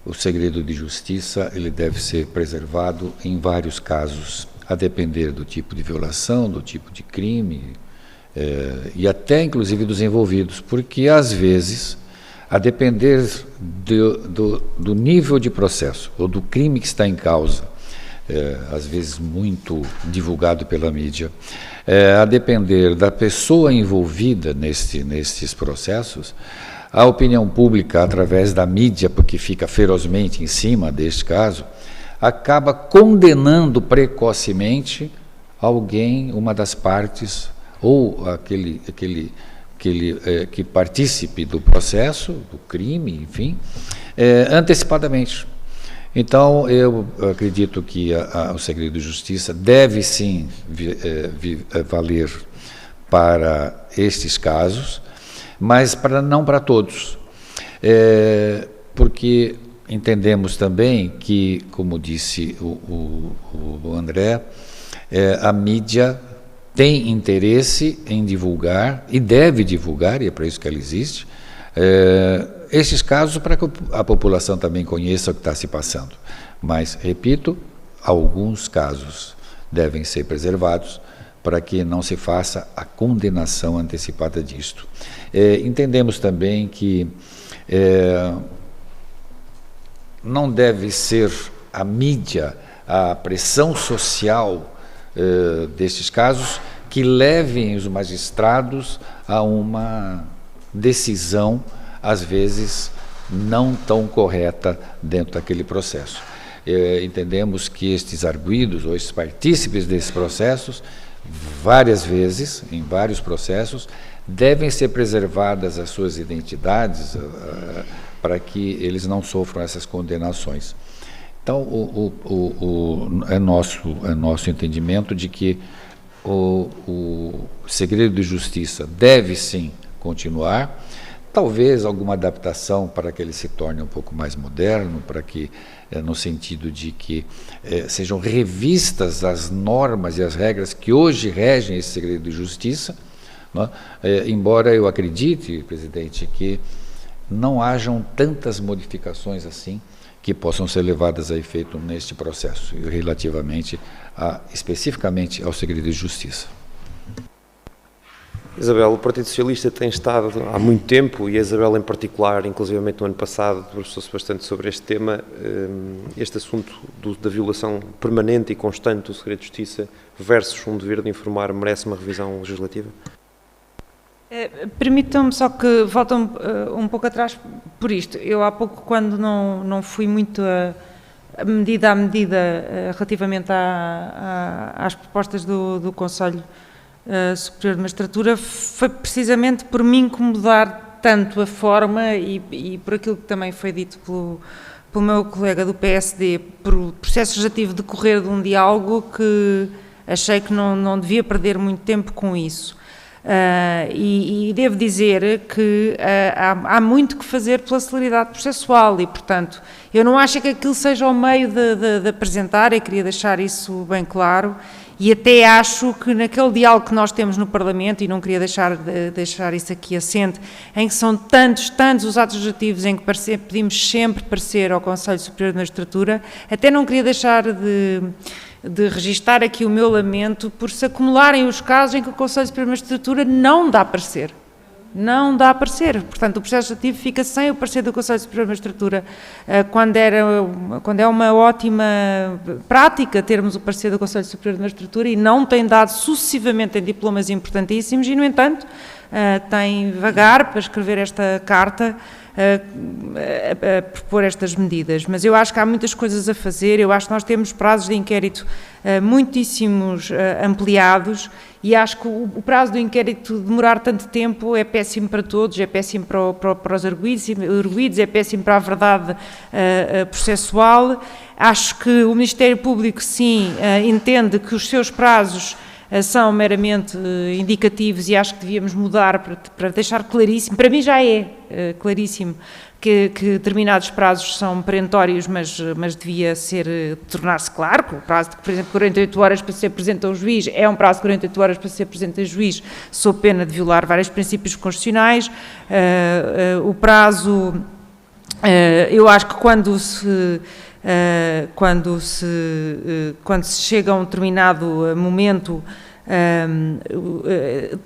o segredo de justiça ele deve ser preservado em vários casos, a depender do tipo de violação, do tipo de crime, e até inclusive dos envolvidos, porque às vezes, a depender do nível de processo ou do crime que está em causa, às vezes muito divulgado pela mídia, a depender da pessoa envolvida nesses processos, a opinião pública, através da mídia, porque fica ferozmente em cima deste caso, acaba condenando precocemente alguém, uma das partes, ou aquele que participe do processo, do crime, enfim, antecipadamente. Então, eu acredito que o segredo de justiça deve sim valer para estes casos, mas não para todos, porque entendemos também que, como disse o André, a mídia tem interesse em divulgar, e deve divulgar, e é para isso que ela existe, estes casos para que a população também conheça o que está se passando. Mas, repito, alguns casos devem ser preservados para que não se faça a condenação antecipada disto. Entendemos também que não deve ser a mídia, a pressão social destes casos que levem os magistrados a uma decisão, às vezes, não tão correta dentro daquele processo. Entendemos que estes arguidos, ou estes partícipes desses processos, várias vezes, em vários processos, devem ser preservadas as suas identidades para que eles não sofram essas condenações. Então, é nosso entendimento de que o segredo de justiça deve sim continuar, talvez alguma adaptação para que ele se torne um pouco mais moderno, para que, no sentido de que sejam revistas as normas e as regras que hoje regem esse segredo de justiça, né? Embora eu acredite, presidente, que não hajam tantas modificações assim que possam ser levadas a efeito neste processo, relativamente especificamente ao segredo de justiça. Isabel, o Partido Socialista tem estado há muito tempo, e a Isabel em particular, inclusivamente no ano passado, debruçou-se bastante sobre este tema, este assunto da violação permanente e constante do segredo de justiça versus um dever de informar merece uma revisão legislativa? Permitam-me só que voltam um pouco atrás por isto. Eu há pouco, quando não fui muito medida a medida relativamente às propostas do Conselho Superior de Magistratura, foi precisamente por me incomodar tanto a forma e por aquilo que também foi dito pelo meu colega do PSD, por o processo legislativo decorrer de um diálogo, que achei que não devia perder muito tempo com isso. E devo dizer que há muito que fazer pela celeridade processual e, portanto, eu não acho que aquilo seja o meio de apresentar, eu queria deixar isso bem claro, e até acho que naquele diálogo que nós temos no Parlamento, e não queria deixar isso aqui assente, em que são tantos os atos legislativos em que pedimos sempre parecer ao Conselho Superior de Magistratura, até não queria deixar de registar aqui o meu lamento por se acumularem os casos em que o Conselho Superior de Magistratura não dá parecer. Não dá parecer. Portanto, o processo legislativo fica sem o parecer do Conselho Superior de Magistratura, quando é uma ótima prática termos o parecer do Conselho Superior de Magistratura, e não tem dado sucessivamente em diplomas importantíssimos, e, no entanto, tem vagar para escrever esta carta, a propor estas medidas. Mas eu acho que há muitas coisas a fazer, eu acho que nós temos prazos de inquérito muitíssimos ampliados, e acho que o prazo do inquérito demorar tanto tempo é péssimo para todos, é péssimo para os arguidos, é péssimo para a verdade processual. Acho que o Ministério Público, sim, entende que os seus prazos são meramente indicativos, e acho que devíamos mudar para deixar claríssimo, para mim já é claríssimo, que determinados prazos são perentórios, mas devia tornar-se claro que o prazo de, por exemplo, 48 horas para ser presente ao juiz é um prazo de 48 horas para ser presente ao juiz, sob pena de violar vários princípios constitucionais. O prazo, eu acho que quando se chega a um determinado momento,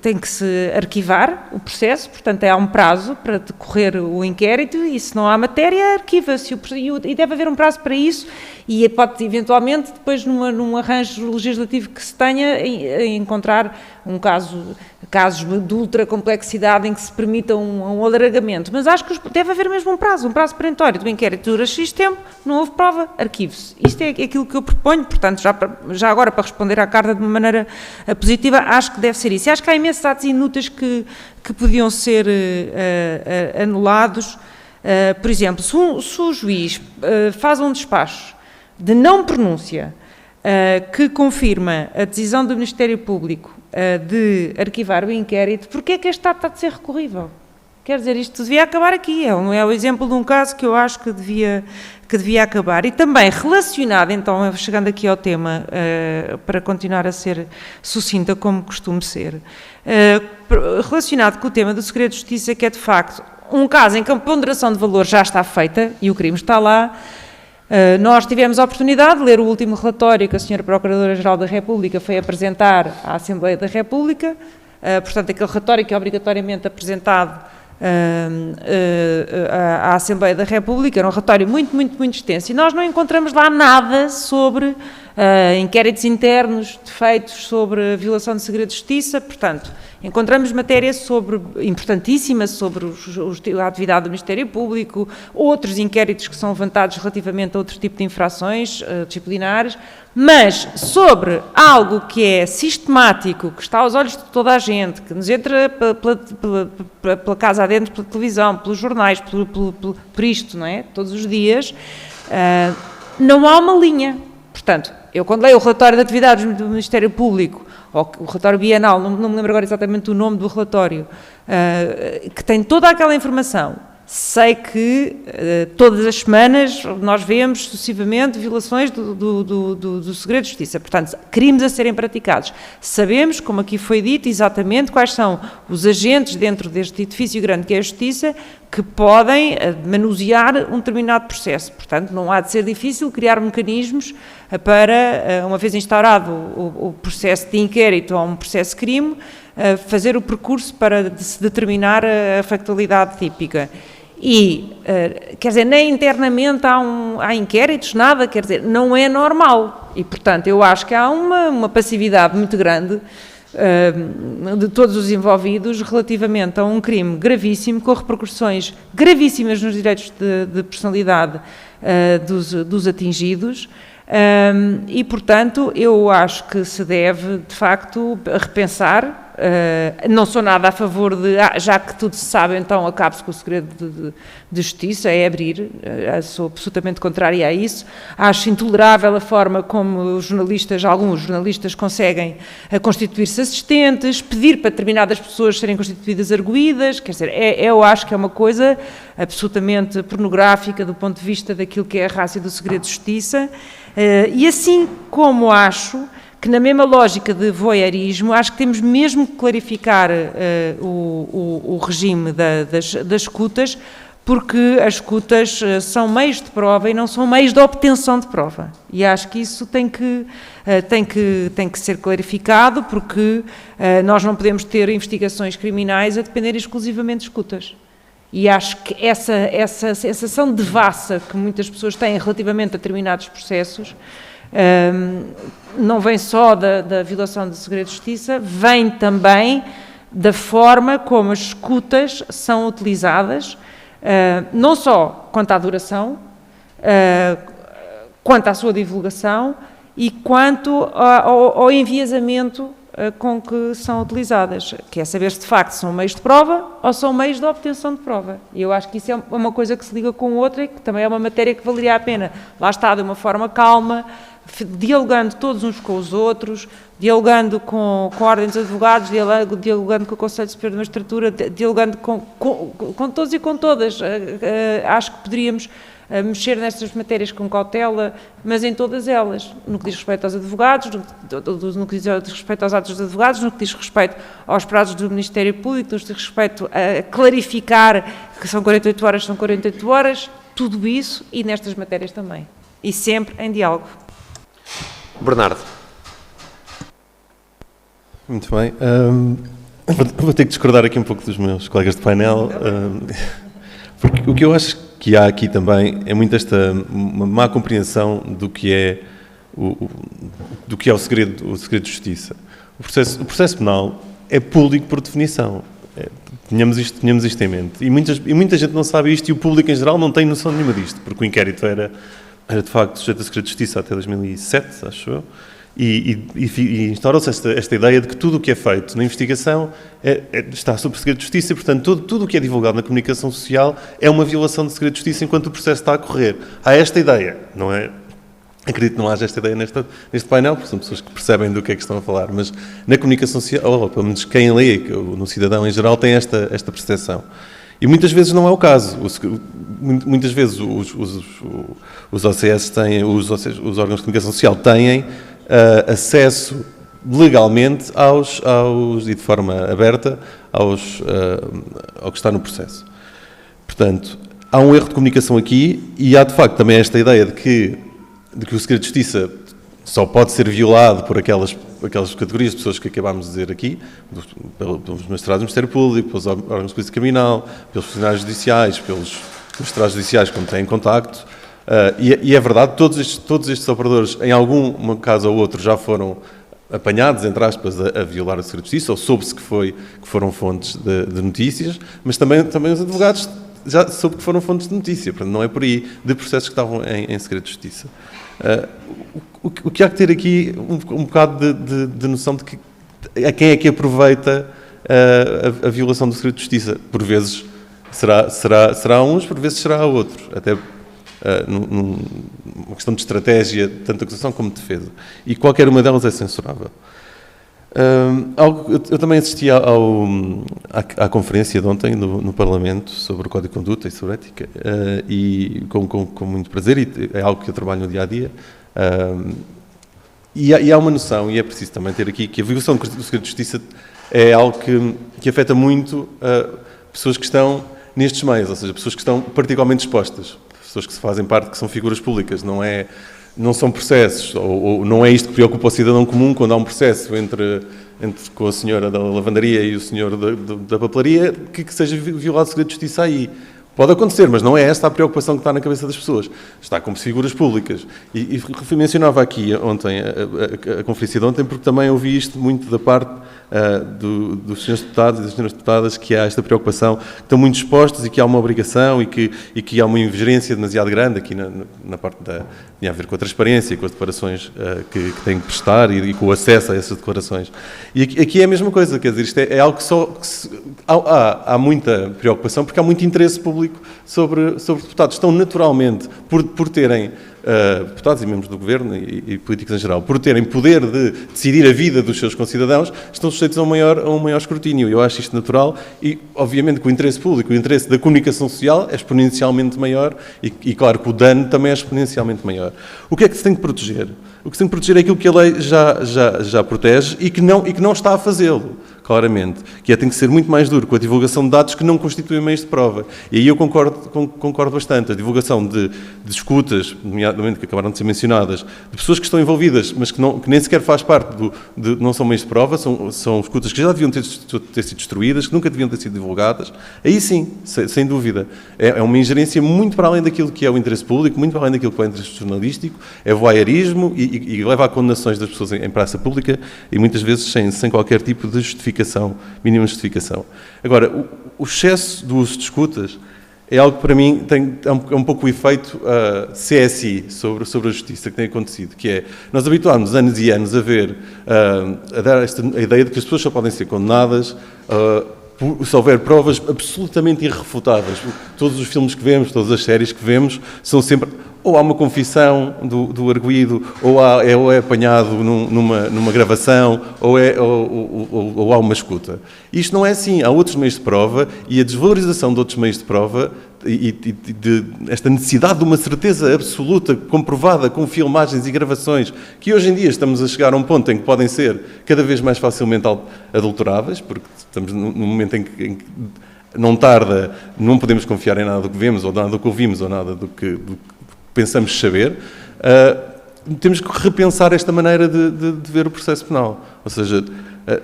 tem que se arquivar o processo, portanto há um prazo para decorrer o inquérito, e se não há matéria, arquiva-se, e deve haver um prazo para isso, e pode eventualmente depois num arranjo legislativo que se tenha, encontrar casos de ultra complexidade em que se permita um alargamento, mas acho que deve haver mesmo um prazo perentório do inquérito, dura X tempo, não houve prova, arquive-se. Isto é aquilo que eu proponho, portanto, já agora para responder à carta de uma maneira positiva, acho que deve ser isso. E acho que há imensos atos inúteis que podiam ser anulados. Por exemplo, se o juiz faz um despacho de não pronúncia que confirma a decisão do Ministério Público de arquivar o inquérito, porquê é que este ato está de ser recorrível? Quer dizer, isto devia acabar aqui, é o exemplo de um caso que eu acho que devia acabar. E também relacionado, então, chegando aqui ao tema, para continuar a ser sucinta como costumo ser, relacionado com o tema do segredo de justiça, que é de facto um caso em que a ponderação de valor já está feita e o crime está lá. Nós tivemos a oportunidade de ler o último relatório que a Sra. Procuradora-Geral da República foi apresentar à Assembleia da República, portanto aquele relatório que é obrigatoriamente apresentado à Assembleia da República, era um relatório muito extenso, e nós não encontramos lá nada sobre inquéritos internos feitos sobre a violação de segredo de justiça. Portanto, encontramos matérias importantíssimas sobre a atividade do Ministério Público, outros inquéritos que são levantados relativamente a outro tipo de infrações disciplinares, mas sobre algo que é sistemático, que está aos olhos de toda a gente, que nos entra pela casa adentro, pela televisão, pelos jornais, por isto, não é? Todos os dias, não há uma linha. Portanto, eu quando leio o relatório de atividades do Ministério Público, ou o relatório bienal, não me lembro agora exatamente o nome do relatório, que tem toda aquela informação, sei que todas as semanas nós vemos sucessivamente violações do segredo de justiça, portanto, crimes a serem praticados. Sabemos, como aqui foi dito, exatamente quais são os agentes dentro deste edifício grande que é a justiça, que podem manusear um determinado processo. Portanto, não há de ser difícil criar mecanismos para, uma vez instaurado o processo de inquérito ou um processo de crime, fazer o percurso para se determinar a factualidade típica. E, quer dizer, nem internamente há inquéritos, nada, quer dizer, não é normal. E, portanto, eu acho que há uma passividade muito grande de todos os envolvidos relativamente a um crime gravíssimo, com repercussões gravíssimas nos direitos de personalidade dos atingidos. E, portanto, eu acho que se deve, de facto, repensar. Não sou nada a favor de, já que tudo se sabe, então acabe-se com o segredo de justiça, é abrir, sou absolutamente contrária a isso. Acho intolerável a forma como alguns jornalistas conseguem constituir-se assistentes, pedir para determinadas pessoas serem constituídas arguídas, quer dizer, eu acho que é uma coisa absolutamente pornográfica do ponto de vista daquilo que é a ratio do segredo de justiça, e assim como acho que na mesma lógica de voyeurismo, acho que temos mesmo que clarificar o regime das escutas, porque as escutas são meios de prova e não são meios de obtenção de prova. E acho que isso tem que ser clarificado, porque nós não podemos ter investigações criminais a depender exclusivamente de escutas. E acho que essa sensação de devassa que muitas pessoas têm relativamente a determinados processos, não vem só da violação do segredo de justiça, vem também da forma como as escutas são utilizadas, não só quanto à duração, quanto à sua divulgação e quanto ao enviesamento com que são utilizadas, que é saber se de facto são meios de prova ou são meios de obtenção de prova. E eu acho que isso é uma coisa que se liga com outra e que também é uma matéria que valeria a pena, lá está, de uma forma calma, dialogando todos uns com os outros, dialogando com a Ordem dos Advogados, dialogando com o Conselho Superior de Magistratura, dialogando com todos e com todas. Acho que poderíamos mexer nestas matérias com cautela, mas em todas elas, no que diz respeito aos advogados, no que diz respeito aos atos dos advogados, no que diz respeito aos prazos do Ministério Público, no que diz respeito a clarificar que são 48 horas, são 48 horas, tudo isso e nestas matérias também. E sempre em diálogo. Bernardo. Muito bem. Vou ter que discordar aqui um pouco dos meus colegas de painel, porque o que eu acho que há aqui também é muito uma má compreensão do que é o segredo de justiça. O processo penal é público por definição. Tínhamos isto em mente. E muita gente não sabe isto, e o público em geral não tem noção nenhuma disto, porque o inquérito era de facto sujeito a segredo de justiça até 2007, acho eu, e instaurou-se esta ideia de que tudo o que é feito na investigação está sob segredo de justiça e, portanto, tudo o que é divulgado na comunicação social é uma violação de segredo de justiça enquanto o processo está a correr. Há esta ideia, não é? Acredito que não haja esta ideia neste painel, porque são pessoas que percebem do que é que estão a falar, mas na comunicação social, ou pelo menos quem lê, no cidadão em geral, tem esta percepção. E muitas vezes não é o caso. Muitas vezes os OCS têm, os órgãos de comunicação social têm acesso legalmente e de forma aberta ao que está no processo. Portanto, há um erro de comunicação aqui e há de facto também esta ideia de que o segredo de justiça só pode ser violado por aquelas categorias de pessoas que acabámos de dizer aqui, pelos magistrados do Ministério Público, pelos órgãos de polícia criminal, pelos funcionários judiciais, pelos magistrados judiciais com quem têm contacto. E é verdade, todos estes operadores, em algum caso ou outro, já foram apanhados, entre aspas, a violar o segredo de justiça, ou soube-se que foram fontes de notícias, mas também os advogados já soube que foram fontes de notícia, portanto não é por aí, de processos que estavam em segredo de justiça. O que há que ter aqui um bocado de noção de que a quem é que aproveita a violação do segredo de justiça. Por vezes será uns, por vezes será outros, até uma questão de estratégia, tanto de acusação como de defesa. E qualquer uma delas é censurável. Eu também assisti à conferência de ontem no Parlamento sobre o Código de Conduta e sobre ética, e com muito prazer, e é algo que eu trabalho no dia-a-dia. E há uma noção, e é preciso também ter aqui, que a violação do segredo de justiça é algo que afeta muito pessoas que estão nestes meios, ou seja, pessoas que estão particularmente expostas, pessoas que se fazem parte, que são figuras públicas, não são processos, ou não é isto que preocupa o cidadão comum quando há um processo entre com a senhora da lavandaria e o senhor da papelaria, que seja violado o segredo de justiça aí. Pode acontecer, mas não é esta a preocupação que está na cabeça das pessoas. Está como figuras públicas. E mencionava aqui ontem, a conferência de ontem, porque também ouvi isto muito da parte dos senhores deputados e das senhoras deputadas, que há esta preocupação, que estão muito expostos e que há uma obrigação e que há uma ingerência demasiado grande aqui na parte tinha a ver com a transparência, com as declarações que têm que prestar e com o acesso a essas declarações. E aqui é a mesma coisa, quer dizer, isto é algo há muita preocupação, porque há muito interesse público sobre deputados. Estão naturalmente, por terem deputados e membros do Governo e políticos em geral, por terem poder de decidir a vida dos seus concidadãos, estão sujeitos a um maior escrutínio. Eu acho isto natural e, obviamente, que o interesse público, o interesse da comunicação social é exponencialmente maior e claro, que o dano também é exponencialmente maior. O que é que se tem que proteger? O que se tem que proteger é aquilo que a lei já protege e que não está a fazê-lo, claramente, que tem que ser muito mais duro com a divulgação de dados que não constituem meios de prova. E aí eu concordo bastante. A divulgação de escutas, nomeadamente que acabaram de ser mencionadas, de pessoas que estão envolvidas, mas que nem sequer faz parte não são meios de prova, são escutas que já deviam ter sido destruídas, que nunca deviam ter sido divulgadas. Aí sim, sem dúvida. É uma ingerência muito para além daquilo que é o interesse público, muito para além daquilo que é o interesse jornalístico, é voyeurismo e leva a condenações das pessoas em praça pública e muitas vezes sem qualquer tipo de justificação, mínima justificação. Agora, o excesso do uso de escutas é algo que para mim é um pouco o efeito CSI sobre a justiça que tem acontecido, que é, nós habituámos anos e anos a dar a ideia de que as pessoas só podem ser condenadas se houver provas absolutamente irrefutáveis. Todos os filmes que vemos, todas as séries que vemos, são sempre ou há uma confissão do arguido, ou é apanhado numa gravação, ou há uma escuta. Isto não é assim. Há outros meios de prova e a desvalorização de outros meios de prova e esta necessidade de uma certeza absoluta, comprovada com filmagens e gravações, que hoje em dia estamos a chegar a um ponto em que podem ser cada vez mais facilmente adulteráveis, porque estamos num momento em que não tarda, não podemos confiar em nada do que vemos, ou nada do que ouvimos, ou nada do que pensamos saber. Temos que repensar esta maneira de ver o processo penal. Ou seja,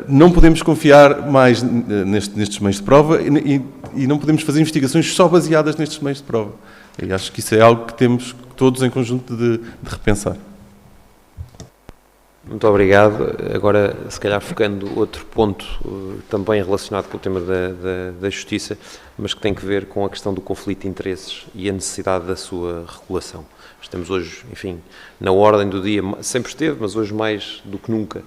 não podemos confiar mais nestes meios de prova e não podemos fazer investigações só baseadas nestes meios de prova. E acho que isso é algo que temos todos em conjunto de repensar. Muito obrigado. Agora, se calhar focando outro ponto também relacionado com o tema da justiça, mas que tem que ver com a questão do conflito de interesses e a necessidade da sua regulação. Estamos hoje, enfim, na ordem do dia, sempre esteve, mas hoje mais do que nunca,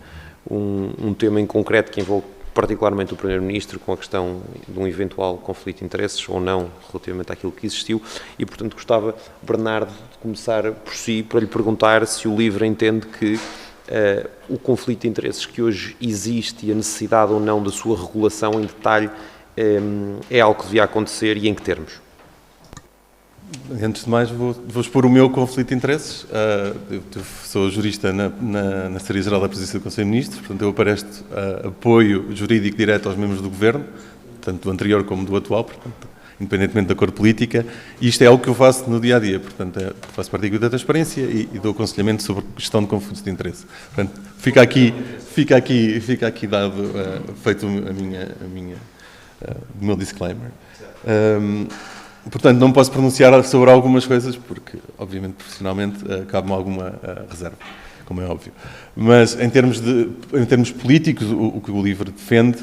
um tema em concreto que envolve particularmente o Primeiro-Ministro com a questão de um eventual conflito de interesses ou não relativamente àquilo que existiu e, portanto, gostava, Bernardo, de começar por si, para lhe perguntar se o LIVRE entende que o conflito de interesses que hoje existe e a necessidade ou não da sua regulação em detalhe é algo que devia acontecer e em que termos? Antes de mais, vou expor o meu conflito de interesses. Eu sou jurista na Secretaria-Geral da Presidência do Conselho de Ministros, portanto eu presto apoio jurídico direto aos membros do Governo, tanto do anterior como do atual, portanto independentemente da cor política, e isto é algo que eu faço no dia-a-dia, portanto, faço parte da equipe da transparência e dou aconselhamento sobre gestão de conflitos de interesse. Portanto, fica aqui dado, feito o meu disclaimer. Portanto, não me posso pronunciar sobre algumas coisas, porque, obviamente, profissionalmente, cabe-me alguma reserva, como é óbvio. Mas, em termos políticos, o que o LIVRE defende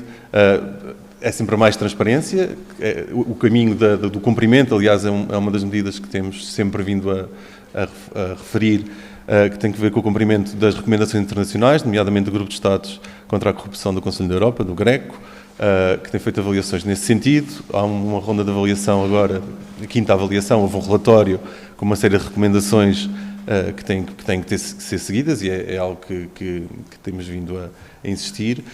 é sempre a mais transparência. O caminho do cumprimento, aliás, é uma das medidas que temos sempre vindo a referir, que tem que ver com o cumprimento das recomendações internacionais, nomeadamente do Grupo de Estados contra a Corrupção do Conselho da Europa, do GRECO, que tem feito avaliações nesse sentido. Há uma ronda de avaliação agora, a quinta avaliação, houve um relatório com uma série de recomendações que têm que ser seguidas, e é algo que temos vindo a insistir,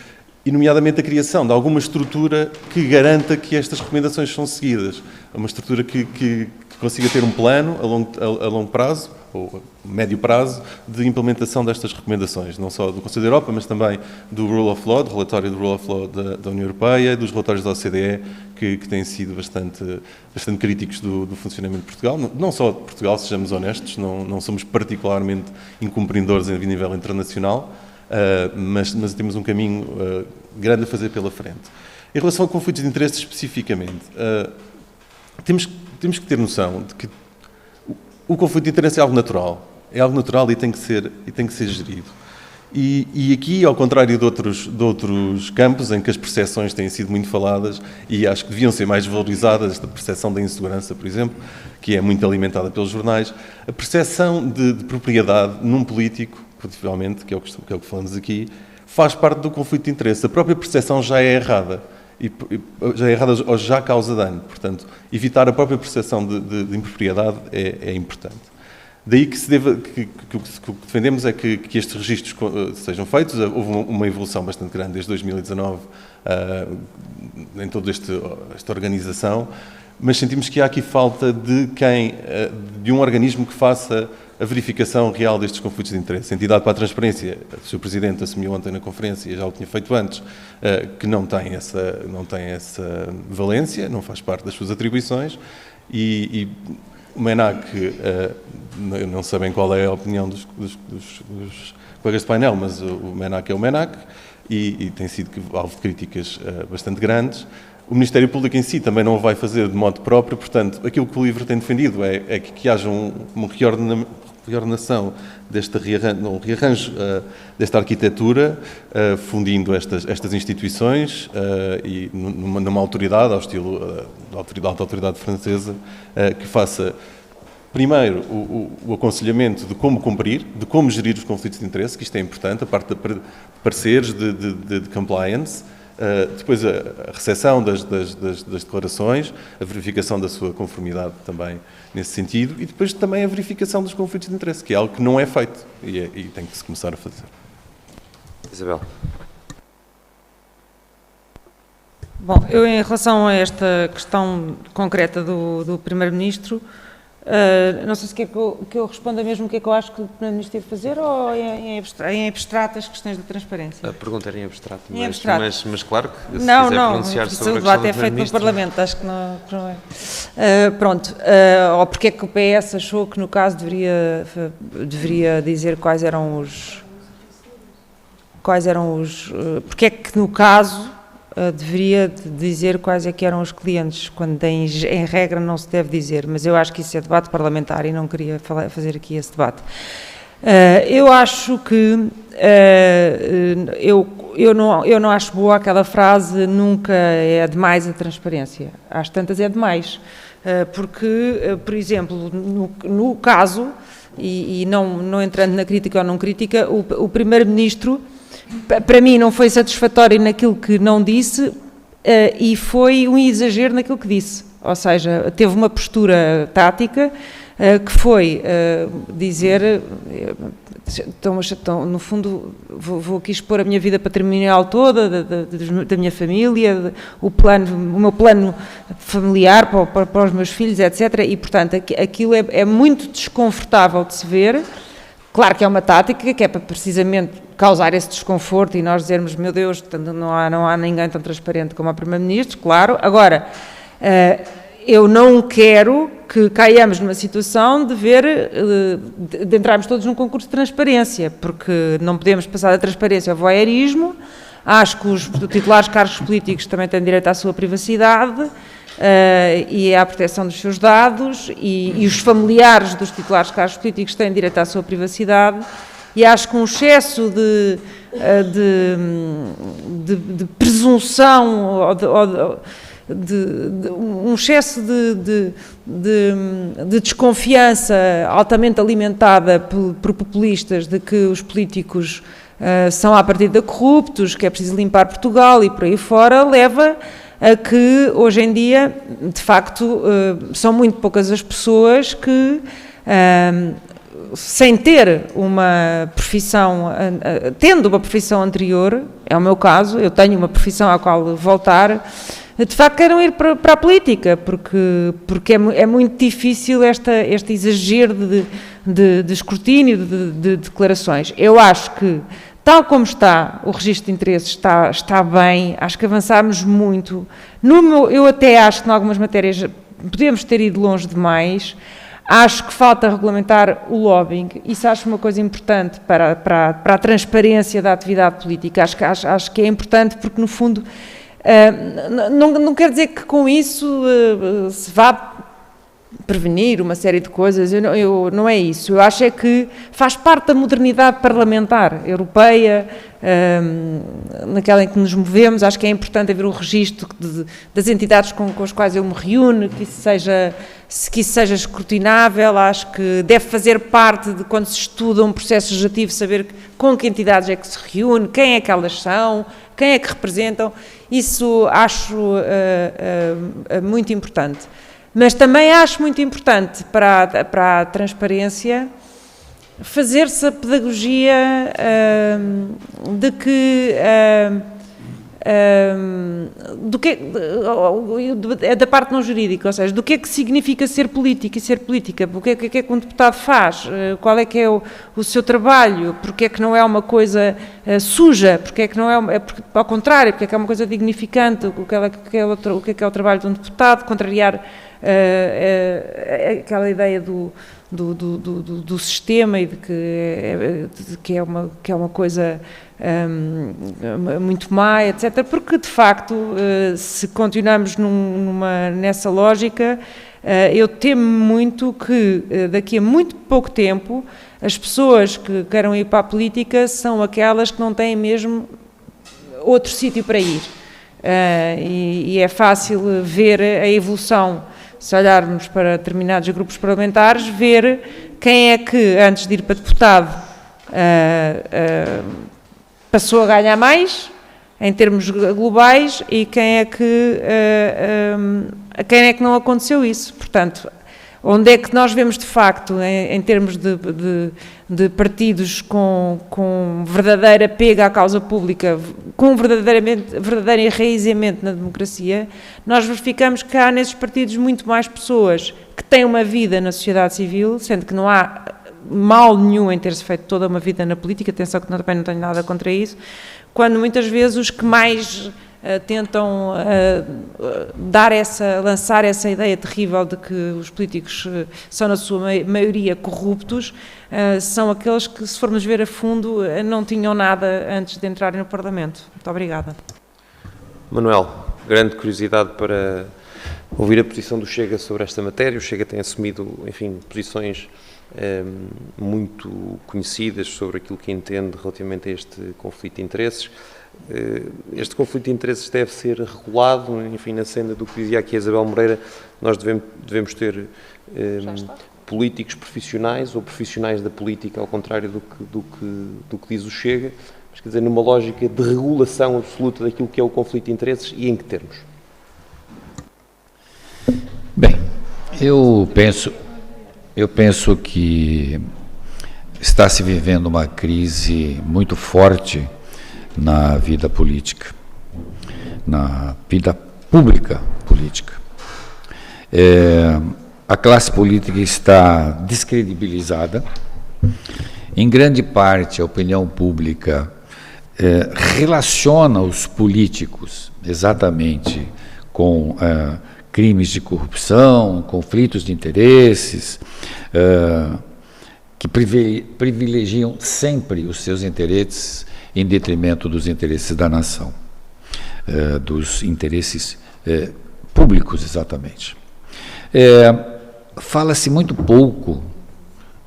e nomeadamente a criação de alguma estrutura que garanta que estas recomendações são seguidas. Uma estrutura que consiga ter um plano a longo prazo, ou a médio prazo, de implementação destas recomendações, não só do Conselho da Europa, mas também do Rule of Law, do relatório do Rule of Law da União Europeia, dos relatórios da OCDE, que têm sido bastante críticos do funcionamento de Portugal. Não só de Portugal, sejamos honestos, não somos particularmente incumpridores a nível internacional, mas temos um caminho grande a fazer pela frente. Em relação a conflitos de interesse especificamente, temos que ter noção de que o conflito de interesse é algo natural e tem que ser gerido. E aqui, ao contrário de outros campos em que as percepções têm sido muito faladas, e acho que deviam ser mais valorizadas, esta percepção da insegurança, por exemplo, que é muito alimentada pelos jornais, a percepção de propriedade num político, possivelmente, que é o que falamos aqui, faz parte do conflito de interesse. A própria percepção já é errada. Ou já causa dano. Portanto, evitar a própria percepção de impropriedade é importante. Daí que o que defendemos é que estes registros sejam feitos. Houve uma evolução bastante grande desde 2019 em toda esta organização, mas sentimos que há aqui falta de um organismo que faça a verificação real destes conflitos de interesse. A Entidade para a Transparência, o Sr. Presidente assumiu ontem na conferência, já o tinha feito antes, que não tem essa valência, não faz parte das suas atribuições, e o MENAC, não sabem qual é a opinião dos colegas de painel, mas o MENAC é o MENAC, e tem sido alvo de críticas bastante grandes. O Ministério Público em si também não o vai fazer de modo próprio, portanto, aquilo que o LIVRE tem defendido é que haja uma reordenação um rearranjo desta arquitetura, fundindo estas instituições e numa autoridade, ao estilo da autoridade francesa, que faça, primeiro, o aconselhamento de como cumprir, de como gerir os conflitos de interesse, que isto é importante, a parte de pareceres, de compliance, depois a recepção das declarações, a verificação da sua conformidade também nesse sentido, e depois também a verificação dos conflitos de interesse, que é algo que não é feito e tem que se começar a fazer. Isabel. Bom, eu em relação a esta questão concreta do Primeiro-Ministro, não sei se quer que eu responda mesmo o que é que eu acho que o Primeiro-Ministro deve fazer, ou em abstrato as questões da transparência. A pergunta era em abstrato, mas claro que se não, quiser pronunciar sobre a questão do debate é feito no Parlamento, acho que não é. Pronto, ou porque é que o PS achou que no caso deveria dizer quais eram os porque é que no caso deveria dizer quais é que eram os clientes, quando em regra não se deve dizer, mas eu acho que isso é debate parlamentar e não queria fazer aqui esse debate. Eu acho que eu não acho boa aquela frase nunca é demais a transparência, às tantas é demais, porque, por exemplo, no caso, e não entrando na crítica ou não crítica, o Primeiro-Ministro, para mim, não foi satisfatório naquilo que não disse e foi um exagero naquilo que disse. Ou seja, teve uma postura tática que foi dizer, no fundo, vou aqui expor a minha vida patrimonial toda, da minha família, o meu plano familiar para os meus filhos, etc. E, portanto, aquilo é muito desconfortável de se ver. Claro que é uma tática que é para precisamente causar esse desconforto e nós dizermos, meu Deus, não há ninguém tão transparente como o Primeiro-Ministro, claro. Agora, eu não quero que caiamos numa situação de entrarmos todos num concurso de transparência, porque não podemos passar da transparência ao voyeurismo. Acho que os titulares de cargos políticos também têm direito à sua privacidade e à proteção dos seus dados, e os familiares dos titulares de cargos políticos têm direito à sua privacidade, e acho que um excesso de presunção um excesso de desconfiança altamente alimentada por populistas de que os políticos são à partida corruptos, que é preciso limpar Portugal e por aí fora, leva a que hoje em dia, de facto, são muito poucas as pessoas que, sem ter uma profissão, tendo uma profissão anterior, é o meu caso, eu tenho uma profissão à qual voltar, de facto queiram ir para a política, porque é muito difícil este exagero de escrutínio, de declarações. Eu acho que, tal como está, o registro de interesses está bem, acho que avançámos muito. Eu até acho que, em algumas matérias, podemos ter ido longe demais. Acho que falta regulamentar o lobbying. Isso acho uma coisa importante para a transparência da atividade política. Acho que é importante porque, no fundo, não quer dizer que com isso se vá prevenir uma série de coisas, não é isso. Eu acho é que faz parte da modernidade parlamentar europeia, naquela em que nos movemos. Acho que é importante haver um registro das entidades com as quais eu me reúno, que isso seja escrutinável. Acho que deve fazer parte de, quando se estuda um processo legislativo, saber com que entidades é que se reúne, quem é que elas são, quem é que representam. Isso acho muito importante. Mas também acho muito importante para a transparência fazer-se a pedagogia de que da parte não jurídica, ou seja, do que é que significa ser político e ser política, o que é que um deputado faz, qual é que é o seu trabalho, porque é que não é uma coisa suja, porque é que não é, ao contrário, porque é que é uma coisa dignificante, o que é o trabalho de um deputado, contrariar aquela ideia do sistema e de que é uma coisa muito má, etc. Porque, de facto, se continuamos nessa lógica, eu temo muito que daqui a muito pouco tempo as pessoas que queiram ir para a política são aquelas que não têm mesmo outro sítio para ir. E é fácil ver a evolução, se olharmos para determinados grupos parlamentares, ver quem é que, antes de ir para deputado, passou a ganhar mais, em termos globais, e quem é que não aconteceu isso. Portanto, onde é que nós vemos, de facto, em termos de partidos com verdadeira pega à causa pública, com verdadeiro enraizamento na democracia, nós verificamos que há nesses partidos muito mais pessoas que têm uma vida na sociedade civil, sendo que não há mal nenhum em ter-se feito toda uma vida na política, atenção que também não tenho nada contra isso, quando muitas vezes os que mais tentam lançar essa ideia terrível de que os políticos são, na sua maioria, corruptos, são aqueles que, se formos ver a fundo, não tinham nada antes de entrarem no Parlamento. Muito obrigada. Manuel, grande curiosidade para ouvir a posição do Chega sobre esta matéria. O Chega tem assumido, enfim, posições muito conhecidas sobre aquilo que entende relativamente a este conflito de interesses. Este conflito de interesses deve ser regulado, enfim, na senda do que dizia aqui a Isabel Moreira. Nós devemos ter políticos profissionais ou profissionais da política, ao contrário do que diz o Chega, mas, quer dizer, numa lógica de regulação absoluta daquilo que é o conflito de interesses. E em que termos? Bem, eu penso que está se vivendo uma crise muito forte na vida política, na vida pública política. A classe política está descredibilizada. Em grande parte, a opinião pública relaciona os políticos exatamente com crimes de corrupção, conflitos de interesses, que privilegiam sempre os seus interesses em detrimento dos interesses da nação, dos interesses públicos, exatamente. Fala-se muito pouco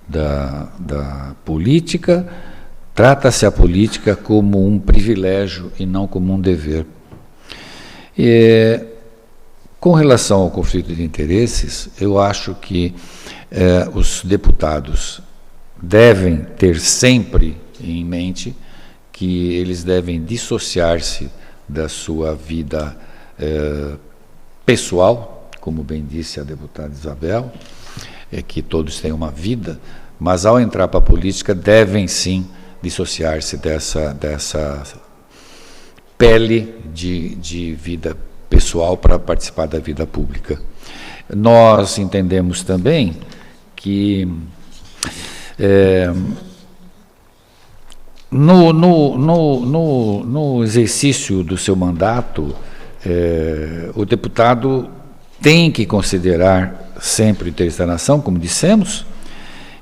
da política, trata-se a política como um privilégio e não como um dever. Com relação ao conflito de interesses, eu acho que os deputados devem ter sempre em mente que eles devem dissociar-se da sua vida pessoal, como bem disse a deputada Isabel, que todos têm uma vida, mas ao entrar para a política devem sim dissociar-se dessa pele de vida pessoal para participar da vida pública. Nós entendemos também que no exercício do seu mandato, o deputado tem que considerar sempre o interesse da nação, como dissemos,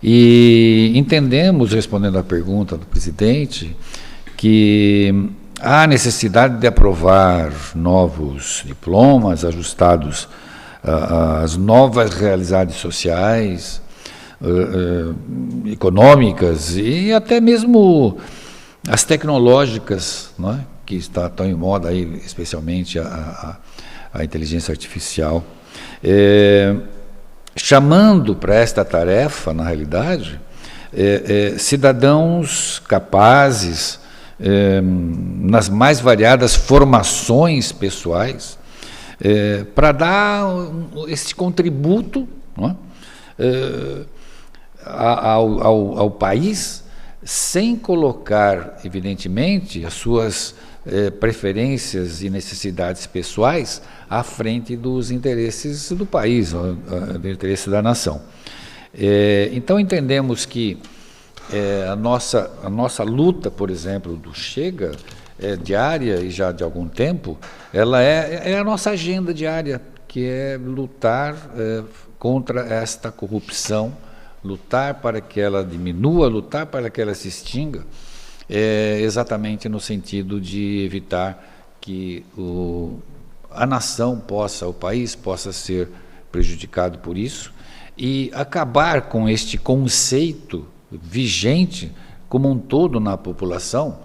e entendemos, respondendo à pergunta do presidente, que há necessidade de aprovar novos diplomas ajustados às novas realidades sociais, econômicas e até mesmo as tecnológicas, não é? Que estão em moda aí, especialmente a inteligência artificial, chamando para esta tarefa, na realidade, cidadãos capazes, nas mais variadas formações pessoais, para dar esse contributo, não é? Ao país, sem colocar, evidentemente, as suas preferências e necessidades pessoais à frente dos interesses do país, do interesse da nação. Então, entendemos que a nossa luta, por exemplo, do Chega, diária e já de algum tempo, ela é a nossa agenda diária, que é lutar contra esta corrupção, lutar para que ela diminua, lutar para que ela se extinga, exatamente no sentido de evitar que a nação o país possa ser prejudicado por isso e acabar com este conceito vigente como um todo na população,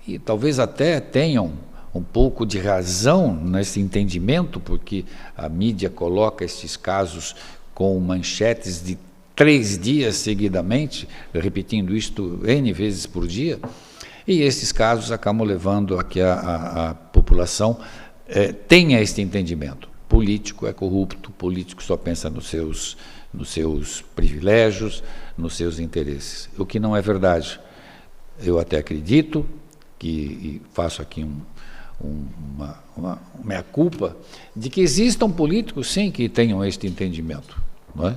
e talvez até tenham um pouco de razão nesse entendimento, porque a mídia coloca estes casos com manchetes de 3 dias seguidamente, repetindo isto N vezes por dia, e esses casos acabam levando a que a população tenha este entendimento. Político é corrupto, político só pensa nos seus privilégios, nos seus interesses, o que não é verdade. Eu até acredito e faço aqui uma meia-culpa de que existam políticos, sim, que tenham este entendimento, não é?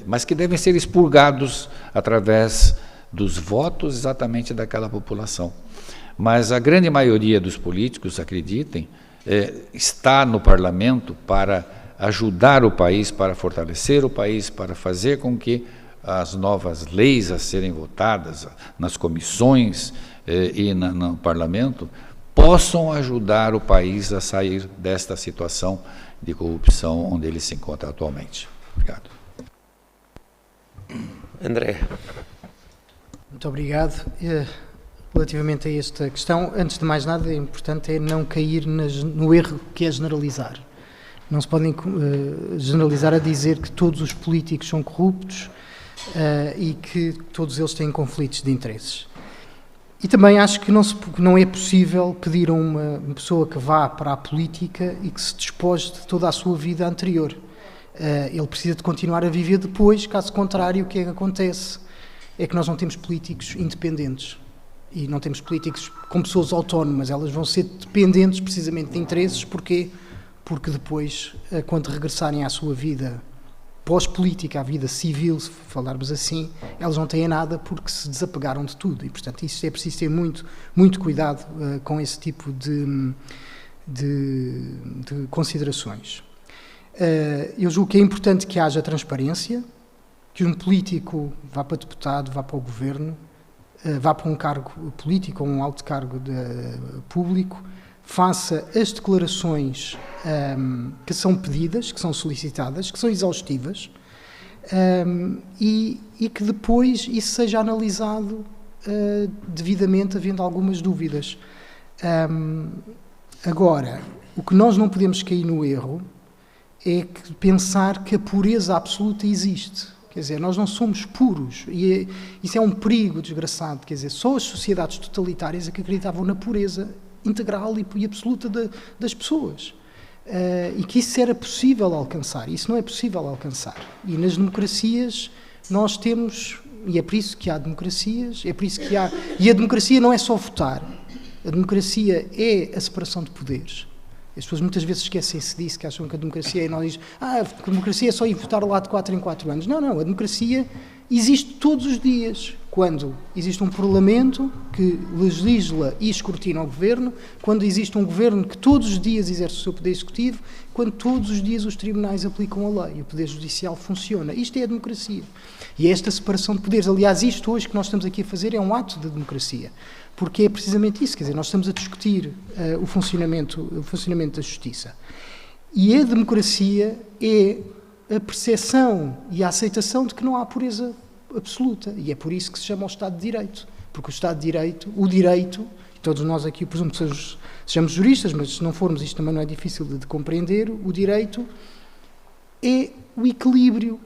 Mas que devem ser expurgados através dos votos exatamente daquela população. Mas a grande maioria dos políticos, acreditem, está no parlamento para ajudar o país, para fortalecer o país, para fazer com que as novas leis a serem votadas nas comissões e no parlamento possam ajudar o país a sair desta situação de corrupção onde ele se encontra atualmente. Obrigado. André. Muito obrigado. Relativamente a esta questão, antes de mais nada, é importante não cair no erro que é generalizar. Não se podem generalizar a dizer que todos os políticos são corruptos e que todos eles têm conflitos de interesses. E também acho que não é possível pedir a uma pessoa que vá para a política e que se despoje de toda a sua vida anterior. Ele precisa de continuar a viver depois, caso contrário, o que é que acontece? É que nós não temos políticos independentes e não temos políticos com pessoas autónomas, elas vão ser dependentes precisamente de interesses. Porquê? Porque depois, quando regressarem à sua vida pós-política, à vida civil, se falarmos assim, elas não têm nada porque se desapegaram de tudo e, portanto, isso é preciso ter muito, muito cuidado com esse tipo de considerações. Eu julgo que é importante que haja transparência, que um político vá para deputado, vá para o governo, vá para um cargo político ou um alto cargo público, faça as declarações que são pedidas, que são solicitadas, que são exaustivas, e que depois isso seja analisado devidamente, havendo algumas dúvidas. Agora, o que nós não podemos cair no erro é pensar que a pureza absoluta existe. Quer dizer, nós não somos puros, e isso é um perigo desgraçado. Quer dizer, só as sociedades totalitárias é que acreditavam na pureza integral e absoluta das pessoas. E que isso era possível alcançar. Isso não é possível alcançar. E nas democracias nós temos, e é por isso que há democracias, é por isso que há... E a democracia não é só votar. A democracia é a separação de poderes. As pessoas muitas vezes esquecem-se disso, que acham que a democracia é... Nós dizem, a democracia é só ir votar lá de 4 em 4 anos. Não, a democracia existe todos os dias. Quando existe um parlamento que legisla e escrutina o governo, quando existe um governo que todos os dias exerce o seu poder executivo, quando todos os dias os tribunais aplicam a lei, o poder judicial funciona. Isto é a democracia. E é esta separação de poderes. Aliás, isto hoje que nós estamos aqui a fazer é um ato de democracia. Porque é precisamente isso, quer dizer, nós estamos a discutir o funcionamento da justiça. E a democracia é a percepção e a aceitação de que não há pureza absoluta. E é por isso que se chama o Estado de Direito. Porque o Estado de Direito, todos nós aqui, presumo que sejamos juristas, mas se não formos, isto também não é difícil de compreender, o direito é o equilíbrio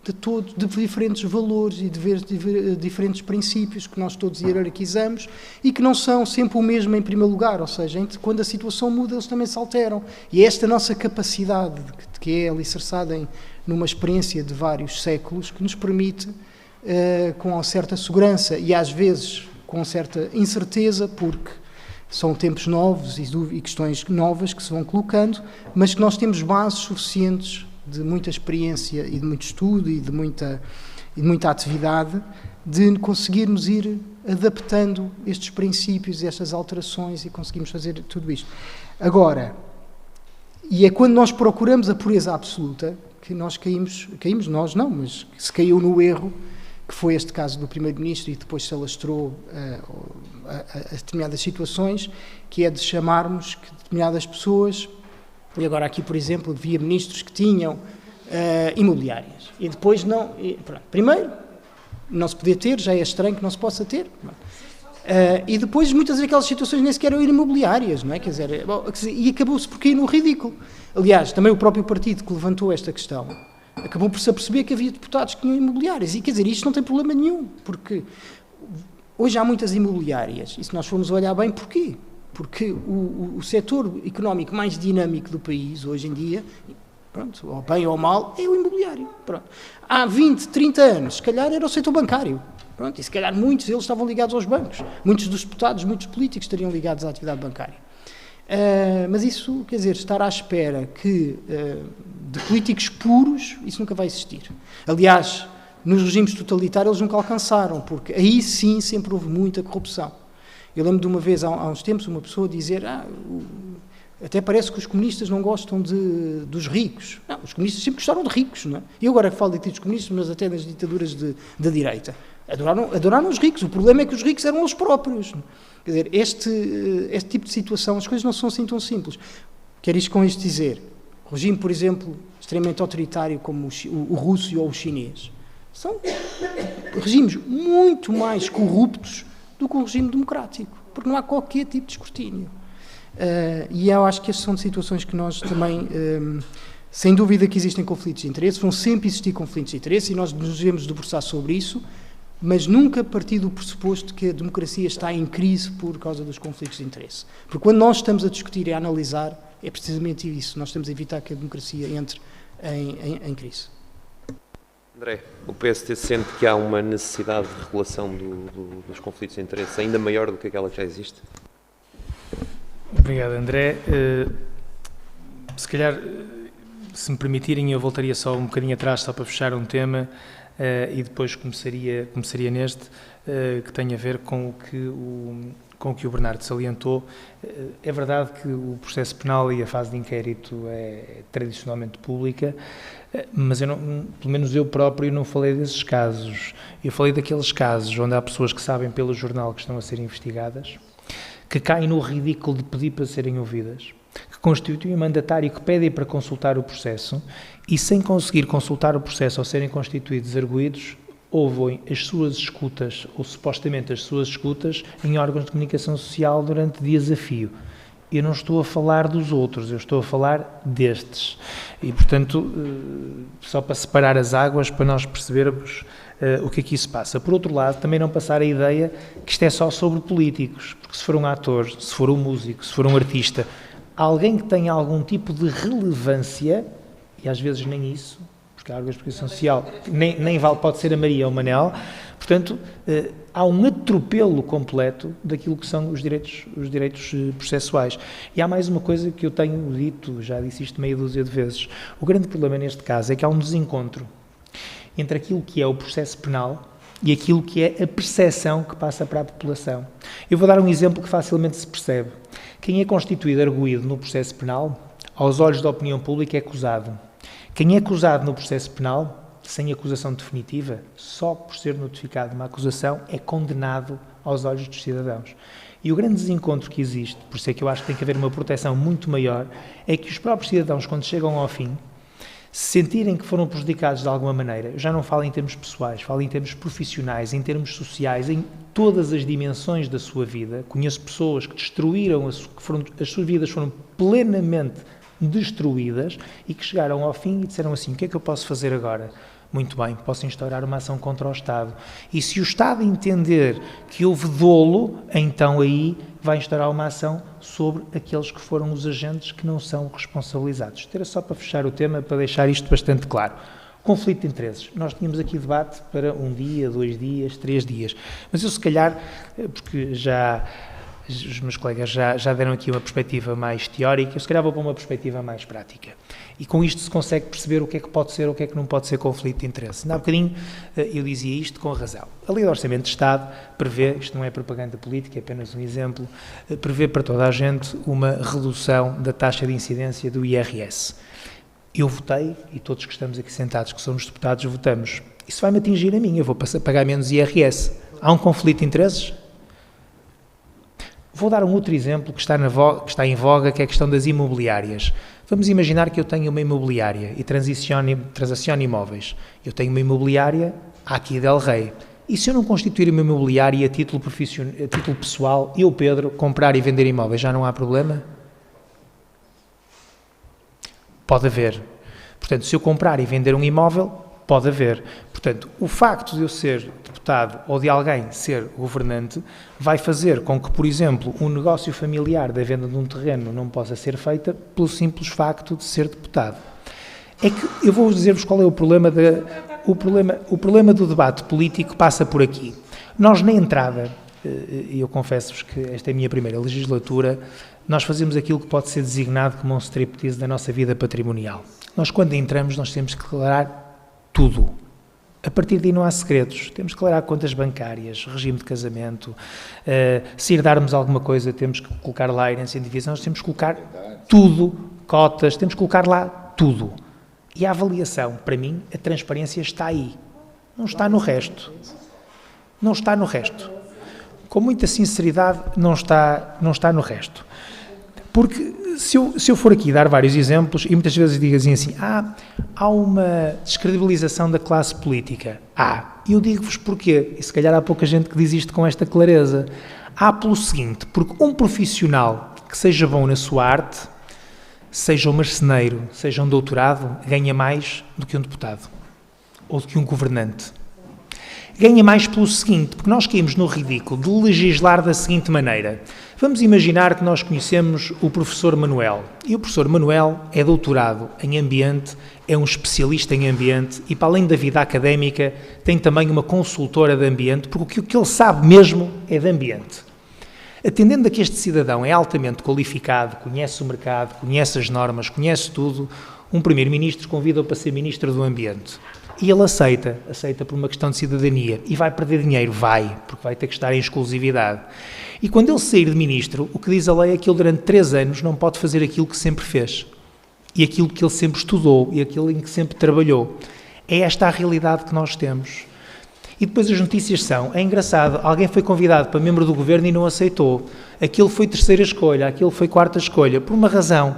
de diferentes valores e de diferentes princípios que nós todos hierarquizamos e que não são sempre o mesmo em primeiro lugar, ou seja, quando a situação muda eles também se alteram. E é esta nossa capacidade, que é alicerçada numa experiência de vários séculos, que nos permite, com certa segurança e às vezes com certa incerteza, porque são tempos novos e questões novas que se vão colocando, mas que nós temos bases suficientes de muita experiência e de muito estudo e de muita atividade, de conseguirmos ir adaptando estes princípios, estas alterações e conseguimos fazer tudo isto. Agora, e é quando nós procuramos a pureza absoluta que nós caímos nós não, mas que se caiu no erro, que foi este caso do Primeiro-Ministro e depois se alastrou a determinadas situações, que é de chamarmos que determinadas pessoas... E agora aqui, por exemplo, havia ministros que tinham imobiliárias. E depois não... primeiro, não se podia ter, já é estranho que não se possa ter. E depois, muitas daquelas situações nem sequer eram imobiliárias, não é? Quer dizer, e acabou-se por cair no ridículo. Aliás, também o próprio partido que levantou esta questão acabou por se aperceber que havia deputados que tinham imobiliárias. E, quer dizer, isto não tem problema nenhum, porque hoje há muitas imobiliárias. E se nós formos olhar bem, porquê? Porque o setor económico mais dinâmico do país, hoje em dia, pronto, ou bem ou mal, é o imobiliário. Pronto. Há 20, 30 anos, se calhar era o setor bancário. Pronto, e se calhar muitos deles estavam ligados aos bancos. Muitos dos deputados, muitos políticos estariam ligados à atividade bancária. Mas isso, quer dizer, estar à espera de políticos puros, isso nunca vai existir. Aliás, nos regimes totalitários eles nunca alcançaram, porque aí sim sempre houve muita corrupção. Eu lembro de uma vez, há uns tempos, uma pessoa dizer até parece que os comunistas não gostam dos ricos. Não, os comunistas sempre gostaram de ricos, não é? E eu agora falo de comunistas, mas até nas ditaduras da direita. Adoraram os ricos. O problema é que os ricos eram eles próprios. Quer dizer, este tipo de situação, as coisas não são assim tão simples. Quero isto com isto dizer, o regime, por exemplo, extremamente autoritário como o russo ou o chinês, são regimes muito mais corruptos do que um regime democrático, porque não há qualquer tipo de escrutínio. E eu acho que estas são situações que nós também, sem dúvida que existem conflitos de interesse, vão sempre existir conflitos de interesse e nós nos devemos debruçar sobre isso, mas nunca partir do pressuposto que a democracia está em crise por causa dos conflitos de interesse. Porque quando nós estamos a discutir e a analisar, é precisamente isso, nós estamos a evitar que a democracia entre em crise. André, o PST sente que há uma necessidade de regulação dos conflitos de interesse ainda maior do que aquela que já existe? Obrigado, André. Se calhar, se me permitirem, eu voltaria só um bocadinho atrás, só para fechar um tema, e depois começaria neste, que tem a ver com o que com o que o Bernardo salientou. É verdade que o processo penal e a fase de inquérito é tradicionalmente pública, mas pelo menos eu próprio não falei desses casos. Eu falei daqueles casos onde há pessoas que sabem pelo jornal que estão a ser investigadas, que caem no ridículo de pedir para serem ouvidas, que constituem um mandatário que pedem para consultar o processo e, sem conseguir consultar o processo ou serem constituídos arguidos, ouvem as suas escutas, ou supostamente as suas escutas, em órgãos de comunicação social durante dias a fio. Eu não estou a falar dos outros, eu estou a falar destes. E, portanto, só para separar as águas, para nós percebermos o que aqui se passa. Por outro lado, também não passar a ideia que isto é só sobre políticos, porque se for um ator, se for um músico, se for um artista, alguém que tenha algum tipo de relevância, e às vezes nem isso, porque a órgãos de comunicação social nem vale, pode ser a Maria ou o Manel, portanto, há um atropelo completo daquilo que são os direitos processuais. E há mais uma coisa que eu tenho dito, já disse isto meia dúzia de vezes. O grande problema neste caso é que há um desencontro entre aquilo que é o processo penal e aquilo que é a percepção que passa para a população. Eu vou dar um exemplo que facilmente se percebe. Quem é constituído arguido no processo penal, aos olhos da opinião pública, é acusado. Quem é acusado no processo penal, sem acusação definitiva, só por ser notificado de uma acusação, é condenado aos olhos dos cidadãos. E o grande desencontro que existe, por isso é que eu acho que tem que haver uma proteção muito maior, é que os próprios cidadãos, quando chegam ao fim, se sentirem que foram prejudicados de alguma maneira, eu já não falo em termos pessoais, falo em termos profissionais, em termos sociais, em todas as dimensões da sua vida. Conheço pessoas que destruíram, as suas vidas foram plenamente destruídas e que chegaram ao fim e disseram assim: o que é que eu posso fazer agora? Muito bem, posso instaurar uma ação contra o Estado. E se o Estado entender que houve dolo, então aí vai instaurar uma ação sobre aqueles que foram os agentes que não são responsabilizados. Era só para fechar o tema, para deixar isto bastante claro. Conflito de interesses. Nós tínhamos aqui debate para 1 dia, 2 dias, 3 dias. Mas eu, se calhar, porque os meus colegas já deram aqui uma perspectiva mais teórica, eu se calhar vou para uma perspectiva mais prática. E com isto se consegue perceber o que é que pode ser ou o que é que não pode ser conflito de interesse. Há bocadinho eu dizia isto com razão. A Lei de Orçamento de Estado prevê, isto não é propaganda política, é apenas um exemplo, prevê para toda a gente uma redução da taxa de incidência do IRS. Eu votei, e todos que estamos aqui sentados, que somos deputados, votamos. Isso vai-me atingir a mim, eu vou pagar menos IRS. Há um conflito de interesses? Vou dar um outro exemplo que está em voga, que é a questão das imobiliárias. Vamos imaginar que eu tenho uma imobiliária e transaciono imóveis. Eu tenho uma imobiliária aqui em Del Rey. E se eu não constituir uma imobiliária a título pessoal, eu, Pedro, comprar e vender imóveis, já não há problema? Pode haver. Portanto, se eu comprar e vender um imóvel, pode haver. Portanto, o facto de eu ser deputado ou de alguém ser governante vai fazer com que, por exemplo, um negócio familiar da venda de um terreno não possa ser feita pelo simples facto de ser deputado. É que eu vou dizer-vos qual é o problema o problema do debate político passa por aqui. Nós, na entrada, e eu confesso-vos que esta é a minha primeira legislatura, nós fazemos aquilo que pode ser designado como um striptease da nossa vida patrimonial. Nós, quando entramos, nós temos que declarar tudo. A partir daí não há segredos. Temos que declarar contas bancárias, regime de casamento, se herdarmos alguma coisa temos que colocar lá a herança em divisão, nós temos que colocar tudo, cotas, temos que colocar lá tudo. E a avaliação, para mim, a transparência está aí. Não está no resto. Não está no resto. Com muita sinceridade, não está no resto. Porque se eu for aqui dar vários exemplos, e muitas vezes dizem assim, há uma descredibilização da classe política. Eu digo-vos porquê, e se calhar há pouca gente que diz isto com esta clareza. Há pelo seguinte, porque um profissional que seja bom na sua arte, seja um marceneiro, seja um doutorado, ganha mais do que um deputado, ou do que um governante. Ganha mais pelo seguinte, porque nós caímos no ridículo de legislar da seguinte maneira. Vamos imaginar que nós conhecemos o professor Manuel, e o professor Manuel é doutorado em ambiente, é um especialista em ambiente e, para além da vida académica, tem também uma consultora de ambiente, porque o que ele sabe mesmo é de ambiente. Atendendo a que este cidadão é altamente qualificado, conhece o mercado, conhece as normas, conhece tudo, um primeiro-ministro convida-o para ser ministro do Ambiente. E ele aceita por uma questão de cidadania. E vai perder dinheiro? Vai, porque vai ter que estar em exclusividade. E quando ele sair de ministro, o que diz a lei é que ele durante 3 anos não pode fazer aquilo que sempre fez. E aquilo que ele sempre estudou, e aquilo em que sempre trabalhou. É esta a realidade que nós temos. E depois as notícias são, é engraçado, alguém foi convidado para membro do governo e não aceitou. Aquilo foi 3ª escolha, aquilo foi 4ª escolha, por uma razão.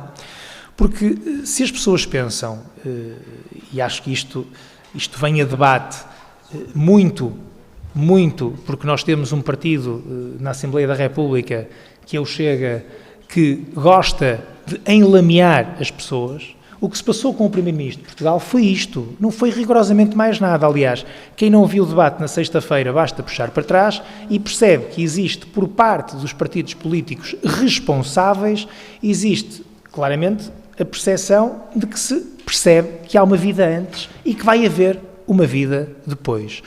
Porque se as pessoas pensam, e acho que isto vem a debate muito, porque nós temos um partido na Assembleia da República, que é o Chega, que gosta de enlamear as pessoas. O que se passou com o Primeiro-Ministro de Portugal foi isto, não foi rigorosamente mais nada. Aliás, quem não viu o debate na sexta-feira basta puxar para trás e percebe que existe, por parte dos partidos políticos responsáveis, existe claramente a percepção de que se percebe que há uma vida antes e que vai haver uma vida depois.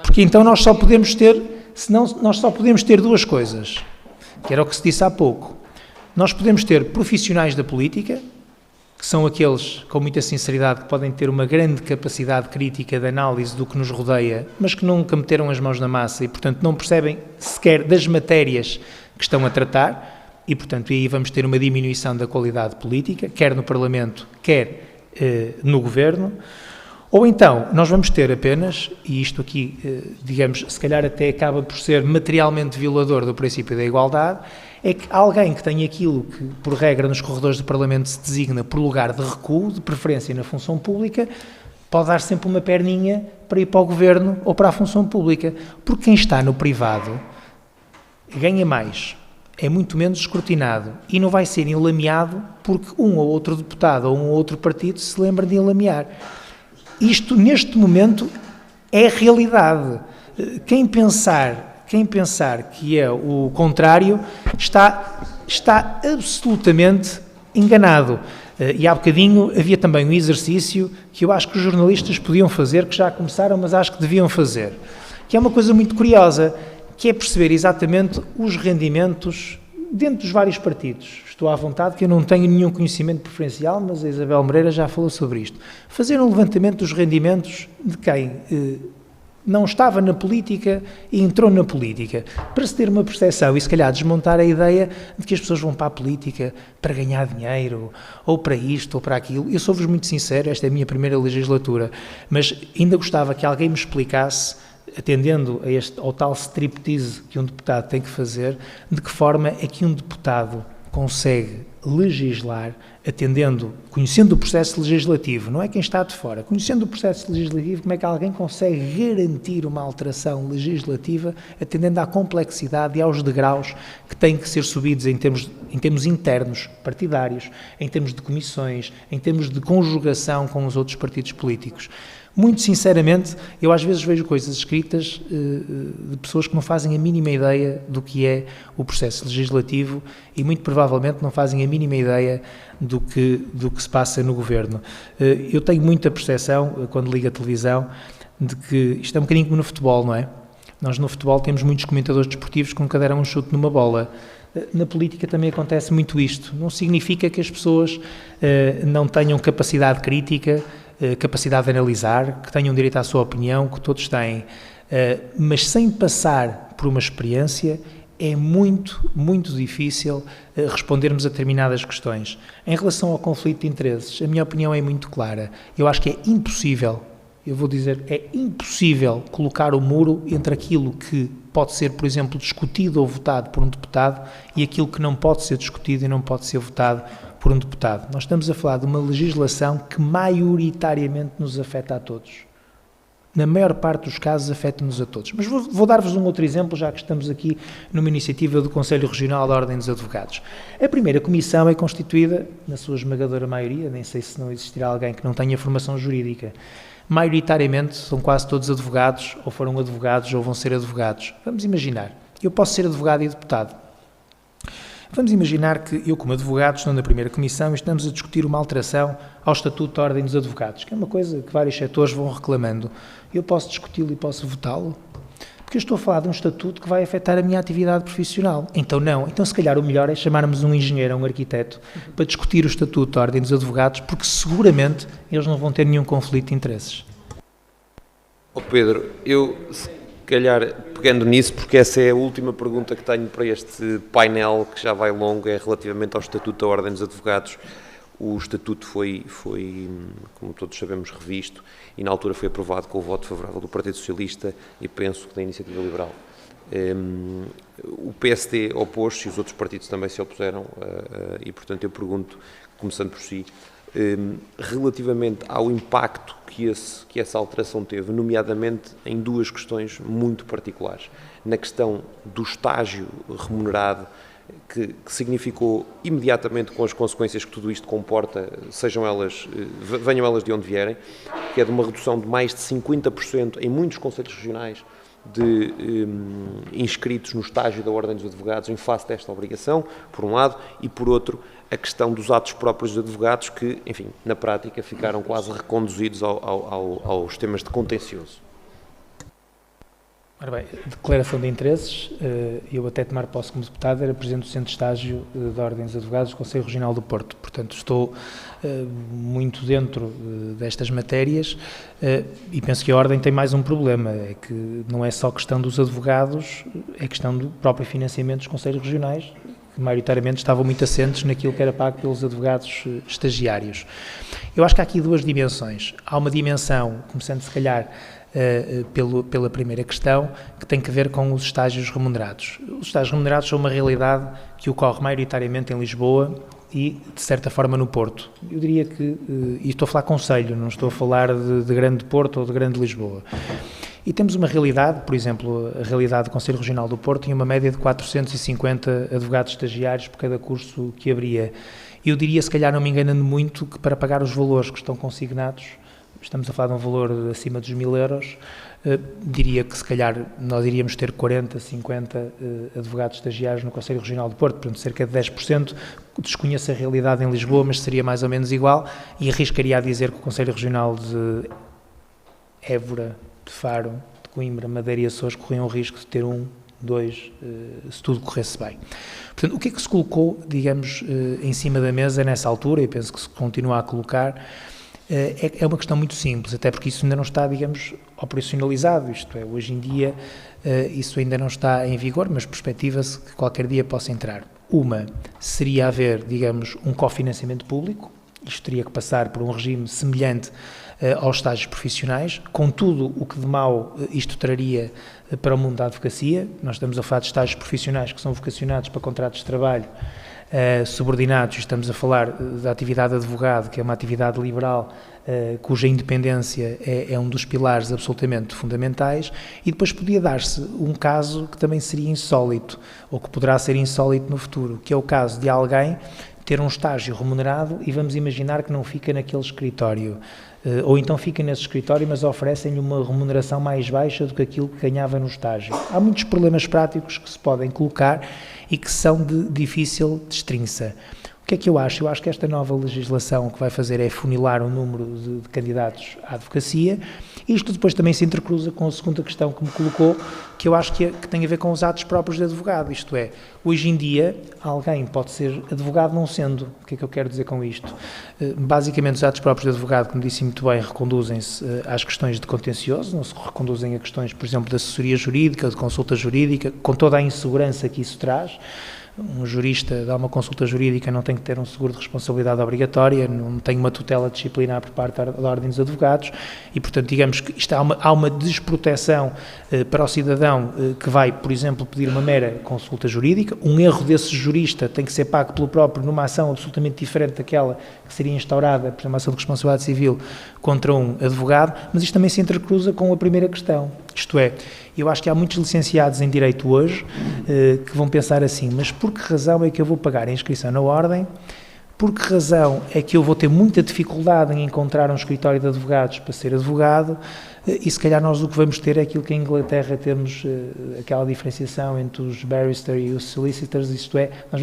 Porque então nós só podemos ter 2 coisas, que era o que se disse há pouco. Nós podemos ter profissionais da política, que são aqueles, com muita sinceridade, que podem ter uma grande capacidade crítica de análise do que nos rodeia, mas que nunca meteram as mãos na massa e, portanto, não percebem sequer das matérias que estão a tratar e, portanto, aí vamos ter uma diminuição da qualidade política, quer no Parlamento, quer no Governo. Ou então, nós vamos ter apenas, e isto aqui, digamos, se calhar até acaba por ser materialmente violador do princípio da igualdade, é que alguém que tem aquilo que, por regra, nos corredores do Parlamento se designa por lugar de recuo, de preferência na função pública, pode dar sempre uma perninha para ir para o Governo ou para a função pública. Porque quem está no privado ganha mais, é muito menos escrutinado e não vai ser enlameado porque um ou outro deputado ou um ou outro partido se lembra de enlamear. Isto, neste momento, é a realidade. Quem pensar que é o contrário está absolutamente enganado. E há bocadinho havia também um exercício que eu acho que os jornalistas podiam fazer, que já começaram, mas acho que deviam fazer, que é uma coisa muito curiosa, que é perceber exatamente os rendimentos dentro dos vários partidos. Estou à vontade, que eu não tenho nenhum conhecimento preferencial, mas a Isabel Moreira já falou sobre isto. Fazer um levantamento dos rendimentos de quem não estava na política e entrou na política, para se ter uma percepção e se calhar desmontar a ideia de que as pessoas vão para a política para ganhar dinheiro, ou para isto, ou para aquilo. Eu sou-vos muito sincero, esta é a minha primeira legislatura, mas ainda gostava que alguém me explicasse, atendendo ao tal striptease que um deputado tem que fazer, de que forma é que um deputado consegue legislar, conhecendo o processo legislativo, não é quem está de fora, conhecendo o processo legislativo, como é que alguém consegue garantir uma alteração legislativa atendendo à complexidade e aos degraus que têm que ser subidos em termos internos, partidários, em termos de comissões, em termos de conjugação com os outros partidos políticos. Muito sinceramente, eu às vezes vejo coisas escritas de pessoas que não fazem a mínima ideia do que é o processo legislativo e muito provavelmente não fazem a mínima ideia do que se passa no Governo. Eu tenho muita percepção, quando ligo a televisão, de que isto é um bocadinho como no futebol, não é? Nós no futebol temos muitos comentadores desportivos que nunca deram um chute numa bola. Na política também acontece muito isto. Não significa que as pessoas não tenham capacidade crítica, capacidade de analisar, que tenham direito à sua opinião, que todos têm, mas sem passar por uma experiência é muito, muito difícil respondermos a determinadas questões. Em relação ao conflito de interesses, a minha opinião é muito clara. Eu acho que é impossível, eu vou dizer, é impossível colocar o muro entre aquilo que pode ser, por exemplo, discutido ou votado por um deputado e aquilo que não pode ser discutido e não pode ser votado por um deputado. Nós estamos a falar de uma legislação que maioritariamente nos afeta a todos. Na maior parte dos casos afeta-nos a todos. Mas vou dar-vos um outro exemplo, já que estamos aqui numa iniciativa do Conselho Regional da Ordem dos Advogados. A primeira comissão é constituída, na sua esmagadora maioria, nem sei se não existirá alguém que não tenha formação jurídica, maioritariamente são quase todos advogados, ou foram advogados, ou vão ser advogados. Vamos imaginar, eu posso ser advogado e deputado. Vamos imaginar que eu, como advogado, estou na primeira comissão e estamos a discutir uma alteração ao Estatuto da Ordem dos Advogados, que é uma coisa que vários setores vão reclamando. Eu posso discuti-lo e posso votá-lo? Porque eu estou a falar de um estatuto que vai afetar a minha atividade profissional. Então não. Então se calhar o melhor é chamarmos um engenheiro ou um arquiteto para discutir o estatuto da Ordem dos Advogados, porque seguramente eles não vão ter nenhum conflito de interesses. Pedro, eu se calhar pegando nisso, porque essa é a última pergunta que tenho para este painel, que já vai longo, é relativamente ao Estatuto da Ordem dos Advogados. O Estatuto foi, como todos sabemos, revisto e na altura foi aprovado com o voto favorável do Partido Socialista e penso que da Iniciativa Liberal. O PSD opôs-se e os outros partidos também se opuseram e, portanto, eu pergunto, começando por si, relativamente ao impacto que essa alteração teve, nomeadamente em duas questões muito particulares. Na questão do estágio remunerado, que significou imediatamente, com as consequências que tudo isto comporta, venham elas de onde vierem, que é de uma redução de mais de 50% em muitos concelhos regionais de inscritos no estágio da Ordem dos Advogados em face desta obrigação, por um lado, e por outro, a questão dos atos próprios dos advogados que, enfim, na prática ficaram quase reconduzidos aos temas de contencioso. Ora bem, declaração de interesses, eu até tomar posse como deputado era presidente do Centro de Estágio da Ordem dos Advogados do Conselho Regional do Porto, portanto estou muito dentro destas matérias e penso que a Ordem tem mais um problema, é que não é só questão dos advogados, é questão do próprio financiamento dos Conselhos Regionais, que maioritariamente estavam muito assentes naquilo que era pago pelos advogados estagiários. Eu acho que há aqui duas dimensões. Há uma dimensão, começando se calhar pela primeira questão, que tem que ver com os estágios remunerados. Os estágios remunerados são uma realidade que ocorre maioritariamente em Lisboa e, de certa forma, no Porto. Eu diria que, e estou a falar concelho, não estou a falar de grande Porto ou de grande Lisboa. E temos uma realidade, por exemplo, a realidade do Conselho Regional do Porto tinha uma média de 450 advogados estagiários por cada curso que abria. Eu diria, se calhar não me enganando muito, que para pagar os valores que estão consignados, estamos a falar de um valor acima dos 1.000 euros, diria que se calhar nós iríamos ter 40, 50 advogados estagiários no Conselho Regional do Porto, portanto cerca de 10%, desconheço a realidade em Lisboa, mas seria mais ou menos igual, e arriscaria a dizer que o Conselho Regional de Évora, de Faro, de Coimbra, Madeira e Açores corriam o risco de ter 1, 2, se tudo corresse bem. Portanto, o que é que se colocou, digamos, em cima da mesa nessa altura, e penso que se continua a colocar, é uma questão muito simples, até porque isso ainda não está, digamos, operacionalizado, isto é, hoje em dia isso ainda não está em vigor, mas perspectiva-se que qualquer dia possa entrar. Uma seria haver, digamos, um cofinanciamento público, isto teria que passar por um regime semelhante aos estágios profissionais, com tudo o que de mau isto traria para o mundo da advocacia. Nós estamos a falar de estágios profissionais que são vocacionados para contratos de trabalho subordinados, estamos a falar da atividade de advogado, que é uma atividade liberal, cuja independência é um dos pilares absolutamente fundamentais, e depois podia dar-se um caso que também seria insólito, ou que poderá ser insólito no futuro, que é o caso de alguém ter um estágio remunerado e vamos imaginar que não fica naquele escritório, ou então fica nesse escritório, mas oferecem-lhe uma remuneração mais baixa do que aquilo que ganhava no estágio. Há muitos problemas práticos que se podem colocar e que são de difícil destrinça. O que é que eu acho? Eu acho que esta nova legislação o que vai fazer é funilar o número de candidatos à advocacia. Isto depois também se intercruza com a segunda questão que me colocou, que eu acho que tem a ver com os atos próprios de advogado. Isto é, hoje em dia, alguém pode ser advogado não sendo. O que é que eu quero dizer com isto? Basicamente, os atos próprios de advogado, como disse muito bem, reconduzem-se às questões de contencioso, não se reconduzem a questões, por exemplo, de assessoria jurídica, de consulta jurídica, com toda a insegurança que isso traz. Um jurista dá uma consulta jurídica, não tem que ter um seguro de responsabilidade obrigatória, não tem uma tutela disciplinar por parte da Ordem dos Advogados e, portanto, digamos que há uma desproteção para o cidadão que vai, por exemplo, pedir uma mera consulta jurídica. Um erro desse jurista tem que ser pago pelo próprio numa ação absolutamente diferente daquela que seria instaurada, por exemplo, uma ação de responsabilidade civil contra um advogado, mas isto também se intercruza com a primeira questão. Isto é, eu acho que há muitos licenciados em Direito hoje que vão pensar assim, mas por que razão é que eu vou pagar a inscrição na Ordem Por que razão é que eu vou ter muita dificuldade em encontrar um escritório de advogados para ser advogado, e se calhar nós o que vamos ter é aquilo que em Inglaterra temos, aquela diferenciação entre os barrister e os solicitors, isto é, nós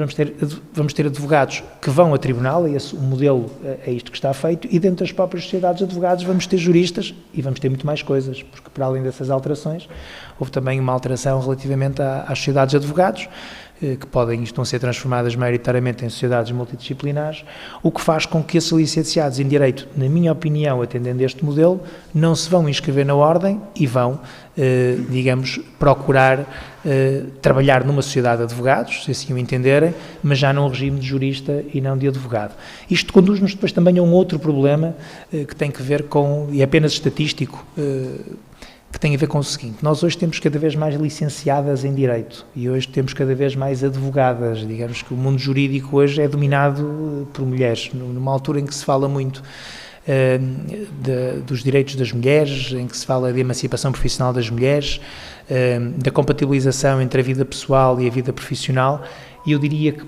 vamos ter advogados que vão a tribunal, e o modelo é isto que está feito, e dentro das próprias sociedades de advogados vamos ter juristas e vamos ter muito mais coisas, porque para além dessas alterações, houve também uma alteração relativamente às sociedades de advogados, que estão a ser transformadas maioritariamente em sociedades multidisciplinares, o que faz com que esses licenciados em Direito, na minha opinião, atendendo a este modelo, não se vão inscrever na ordem e vão, digamos, procurar trabalhar numa sociedade de advogados, se assim o entenderem, mas já num regime de jurista e não de advogado. Isto conduz-nos depois também a um outro problema que tem que ver com, e é apenas estatístico, que tem a ver com o seguinte: nós hoje temos cada vez mais licenciadas em Direito e hoje temos cada vez mais advogadas. Digamos que o mundo jurídico hoje é dominado por mulheres, numa altura em que se fala muito dos direitos das mulheres, em que se fala de emancipação profissional das mulheres, da compatibilização entre a vida pessoal e a vida profissional. E eu diria que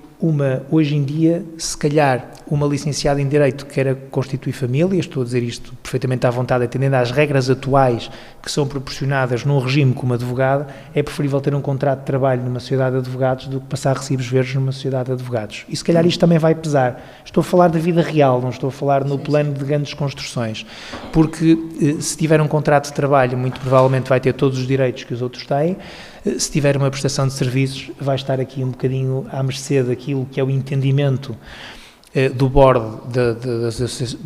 hoje em dia, se calhar, uma licenciada em Direito que queira constituir família, estou a dizer isto perfeitamente à vontade, atendendo às regras atuais que são proporcionadas num regime como advogado, é preferível ter um contrato de trabalho numa sociedade de advogados do que passar recibos verdes numa sociedade de advogados. E se calhar isto também vai pesar. Estou a falar da vida real, não estou a falar no plano de grandes construções, porque se tiver um contrato de trabalho, muito provavelmente vai ter todos os direitos que os outros têm. Se tiver uma prestação de serviços, vai estar aqui um bocadinho à mercê daquilo que é o entendimento do board da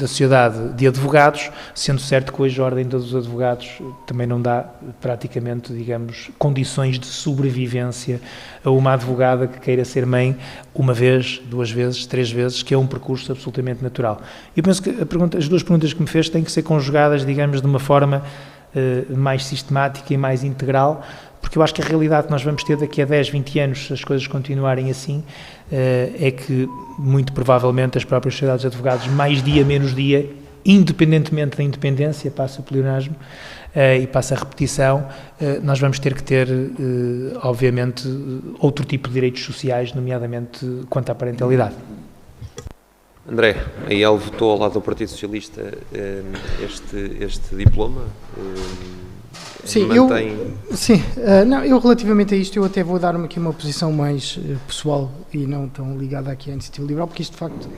sociedade de advogados, sendo certo que hoje a Ordem dos Advogados também não dá praticamente, digamos, condições de sobrevivência a uma advogada que queira ser mãe uma vez, 2 vezes, 3 vezes, que é um percurso absolutamente natural. Eu penso que as 2 perguntas que me fez têm que ser conjugadas, digamos, de uma forma mais sistemática e mais integral, porque eu acho que a realidade que nós vamos ter daqui a 10, 20 anos, se as coisas continuarem assim, é que, muito provavelmente, as próprias sociedades de advogados, mais dia, menos dia, independentemente da independência, passa o pleonasmo e passa a repetição, nós vamos ter que ter, obviamente, outro tipo de direitos sociais, nomeadamente quanto à parentalidade. André, a IEL votou ao lado do Partido Socialista este diploma? Sim, eu relativamente a isto, eu até vou dar-me aqui uma posição mais pessoal e não tão ligada aqui à Iniciativa Liberal, porque isto de facto,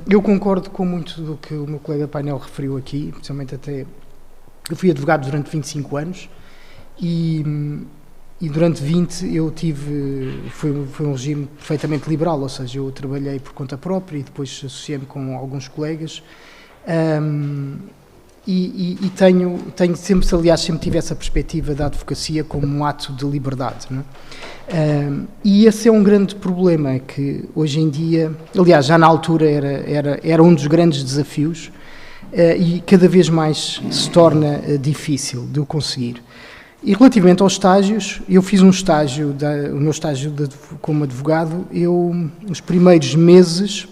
eu concordo com muito do que o meu colega painel referiu aqui, especialmente até, eu fui advogado durante 25 anos e durante 20 eu foi um regime perfeitamente liberal, ou seja, eu trabalhei por conta própria e depois associei-me com alguns colegas, e tenho sempre, aliás, sempre tive essa perspectiva da advocacia como um ato de liberdade, não é? E esse é um grande problema, é que hoje em dia, aliás, já na altura era um dos grandes desafios, e cada vez mais se torna difícil de o conseguir. E relativamente aos estágios, eu fiz um estágio, o meu estágio como advogado, os primeiros meses,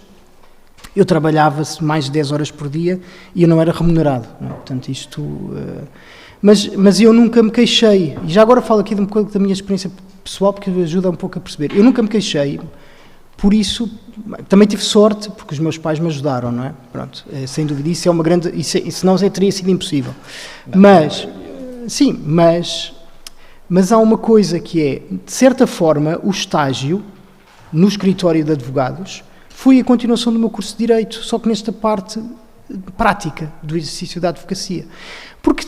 eu trabalhava mais de 10 horas por dia e eu não era remunerado, não é? Portanto, mas eu nunca me queixei, e já agora falo aqui um pouco da minha experiência pessoal, porque ajuda um pouco a perceber, eu nunca me queixei, por isso, também tive sorte, porque os meus pais me ajudaram, não é? Pronto, sem dúvida, isso é uma grande, senão teria sido impossível. Mas há uma coisa que é, de certa forma, o estágio no escritório de advogados foi a continuação do meu curso de Direito, só que nesta parte prática do exercício da advocacia. Porque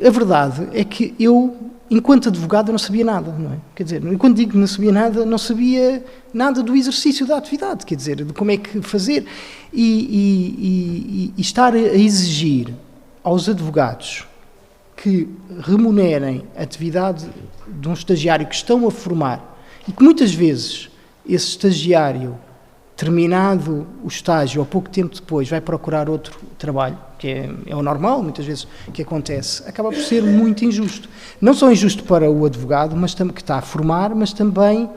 a verdade é que eu, enquanto advogado, não sabia nada, não é? Quer dizer, quando digo que não sabia nada, não sabia nada do exercício da atividade, quer dizer, de como é que fazer. E estar a exigir aos advogados que remunerem a atividade de um estagiário que estão a formar e que muitas vezes esse estagiário, terminado o estágio, ou pouco tempo depois, vai procurar outro trabalho, que é o normal, muitas vezes, que acontece, acaba por ser muito injusto. Não só injusto para o advogado, mas que está a formar, mas também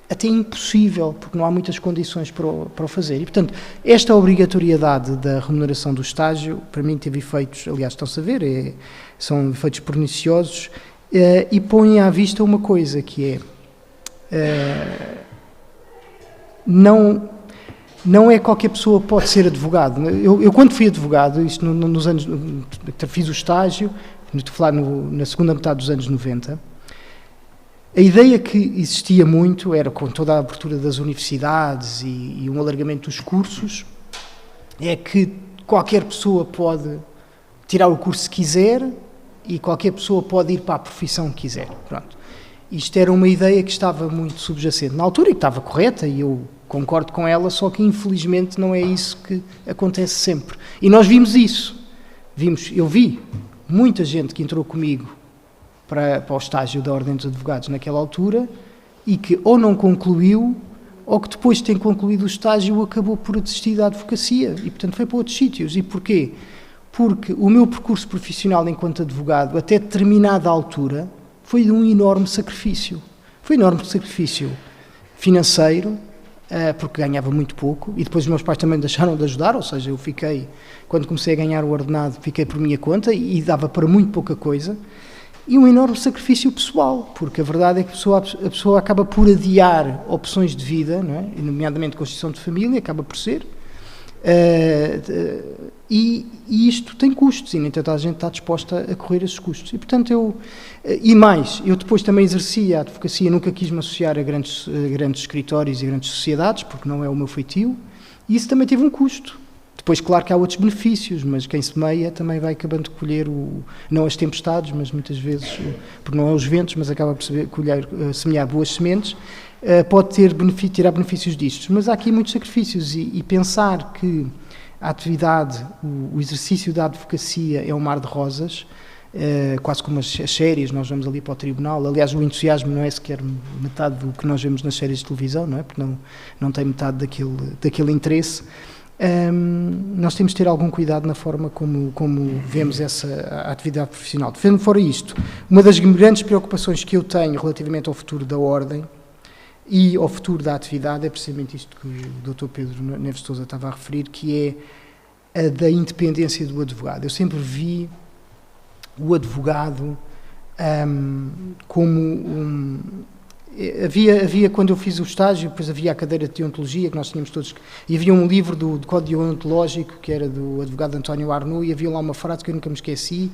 até impossível, porque não há muitas condições para o fazer. E, portanto, esta obrigatoriedade da remuneração do estágio, para mim, teve efeitos, aliás, estão-se a ver, são efeitos perniciosos, e põe à vista uma coisa, que é... não é qualquer pessoa que pode ser advogado. Eu quando fui advogado, isto nos anos, fiz o estágio, estou a falar na segunda metade dos anos 90, a ideia que existia muito era, com toda a abertura das universidades e um alargamento dos cursos, é que qualquer pessoa pode tirar o curso que quiser e qualquer pessoa pode ir para a profissão que quiser. Pronto. Isto era uma ideia que estava muito subjacente na altura e que estava correta, e eu concordo com ela, só que infelizmente não é isso que acontece sempre. E nós vimos isso. Eu vi muita gente que entrou comigo para o estágio da Ordem dos Advogados naquela altura e que ou não concluiu ou que depois de ter concluído o estágio acabou por desistir da advocacia e, portanto, foi para outros sítios. E porquê? Porque o meu percurso profissional enquanto advogado, até determinada altura, foi de um enorme sacrifício. Foi um enorme sacrifício financeiro, porque ganhava muito pouco, e depois os meus pais também deixaram de ajudar, ou seja, eu fiquei, quando comecei a ganhar o ordenado, fiquei por minha conta e dava para muito pouca coisa, e um enorme sacrifício pessoal, porque a verdade é que a pessoa acaba por adiar opções de vida, não é? Nomeadamente constituição de família, acaba por ser, e isto tem custos, e nem toda a gente está disposta a correr esses custos. E, portanto, eu depois também exercia a advocacia, nunca quis me associar a grandes escritórios e grandes sociedades, porque não é o meu feitio, e isso também teve um custo. Depois, claro que há outros benefícios, mas quem semeia também vai acabando de colher, não as tempestades, mas muitas vezes, porque não é os ventos, mas acaba por semear boas sementes, pode tirar benefícios disto. Mas há aqui muitos sacrifícios e pensar que a atividade, o exercício da advocacia é um mar de rosas, quase como as séries, nós vamos ali para o tribunal. Aliás, o entusiasmo não é sequer metade do que nós vemos nas séries de televisão, não é? Porque não tem metade daquele interesse. Nós temos de ter algum cuidado na forma como vemos essa atividade profissional. Fora isto, uma das grandes preocupações que eu tenho relativamente ao futuro da Ordem e ao futuro da atividade é precisamente isto que o Dr. Pedro Neves Sousa estava a referir, que é a da independência do advogado. Eu sempre vi o advogado como Havia, quando eu fiz o estágio, depois havia a cadeira de deontologia, que nós tínhamos todos, e havia um livro do Código Deontológico, que era do advogado António Arnoux, e havia lá uma frase que eu nunca me esqueci,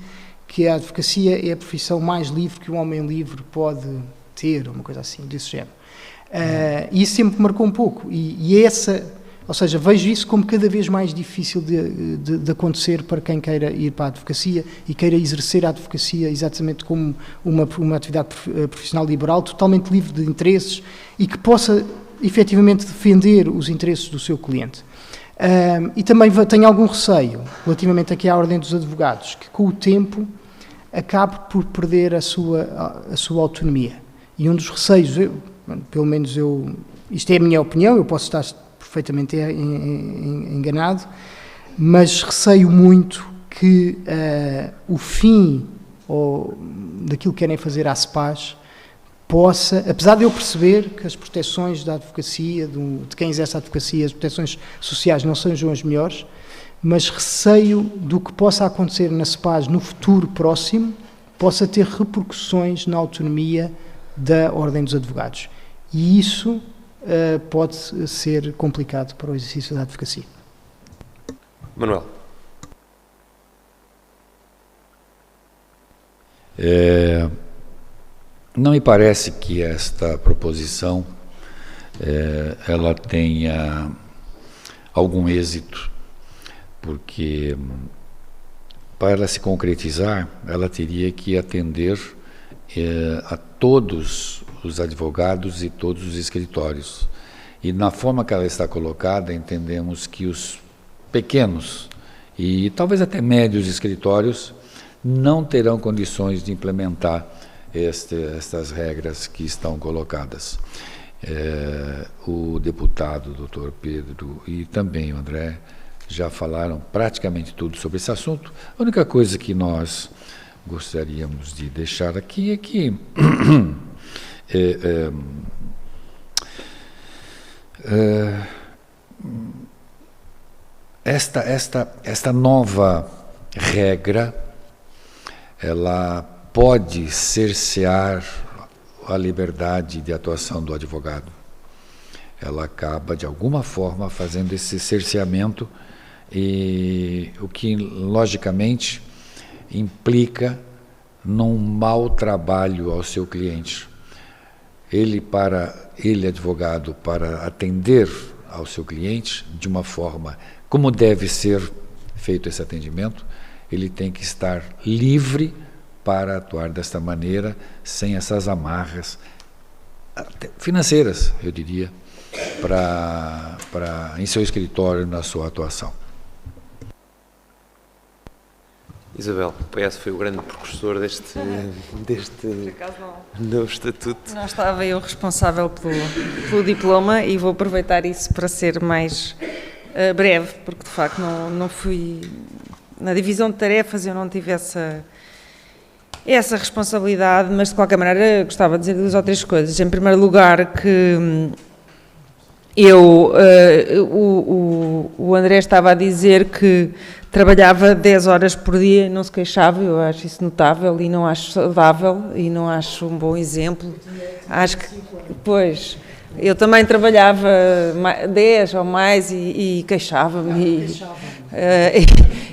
que a advocacia é a profissão mais livre que um homem livre pode ter, uma coisa assim, desse género. E isso sempre me marcou um pouco, ou seja, vejo isso como cada vez mais difícil de acontecer para quem queira ir para a advocacia e queira exercer a advocacia exatamente como uma atividade profissional liberal, totalmente livre de interesses e que possa efetivamente defender os interesses do seu cliente. E também tenho algum receio relativamente aqui à Ordem dos Advogados, que com o tempo acabe por perder a sua autonomia. E um dos receios, pelo menos isto é a minha opinião, eu posso estar perfeitamente enganado, mas receio muito que o fim daquilo que querem fazer à CEPAS possa, apesar de eu perceber que as proteções da advocacia, de quem exerce a advocacia, as proteções sociais não sejam as melhores, mas receio do que possa acontecer na CEPAS no futuro próximo, possa ter repercussões na autonomia da Ordem dos Advogados. E isso pode ser complicado para o exercício da advocacia. Manuel. Não me parece que esta proposição ela tenha algum êxito, porque para ela se concretizar, ela teria que atender a todos os advogados e todos os escritórios. E na forma que ela está colocada, entendemos que os pequenos e talvez até médios escritórios não terão condições de implementar estas regras que estão colocadas. O deputado, Dr. Pedro, e também o André já falaram praticamente tudo sobre esse assunto. A única coisa que nós gostaríamos de deixar aqui é que esta nova regra, ela pode cercear a liberdade de atuação do advogado. ela acaba, de alguma forma, fazendo esse cerceamento, e o que, logicamente, implica num mau trabalho ao seu cliente. Ele, advogado, para atender ao seu cliente de uma forma como deve ser feito esse atendimento, ele tem que estar livre para atuar desta maneira, sem essas amarras até financeiras, eu diria, em seu escritório, na sua atuação. Isabel, o PS foi o grande precursor deste novo estatuto. Não estava eu responsável pelo diploma e vou aproveitar isso para ser mais breve, porque de facto não fui... Na divisão de tarefas eu não tive essa responsabilidade, mas de qualquer maneira gostava de dizer 2 ou 3 coisas. Em primeiro lugar, que o André estava a dizer que trabalhava 10 horas por dia e não se queixava. Eu acho isso notável e não acho saudável e não acho um bom exemplo. Acho que, pois, eu também trabalhava 10 ou mais e queixava-me.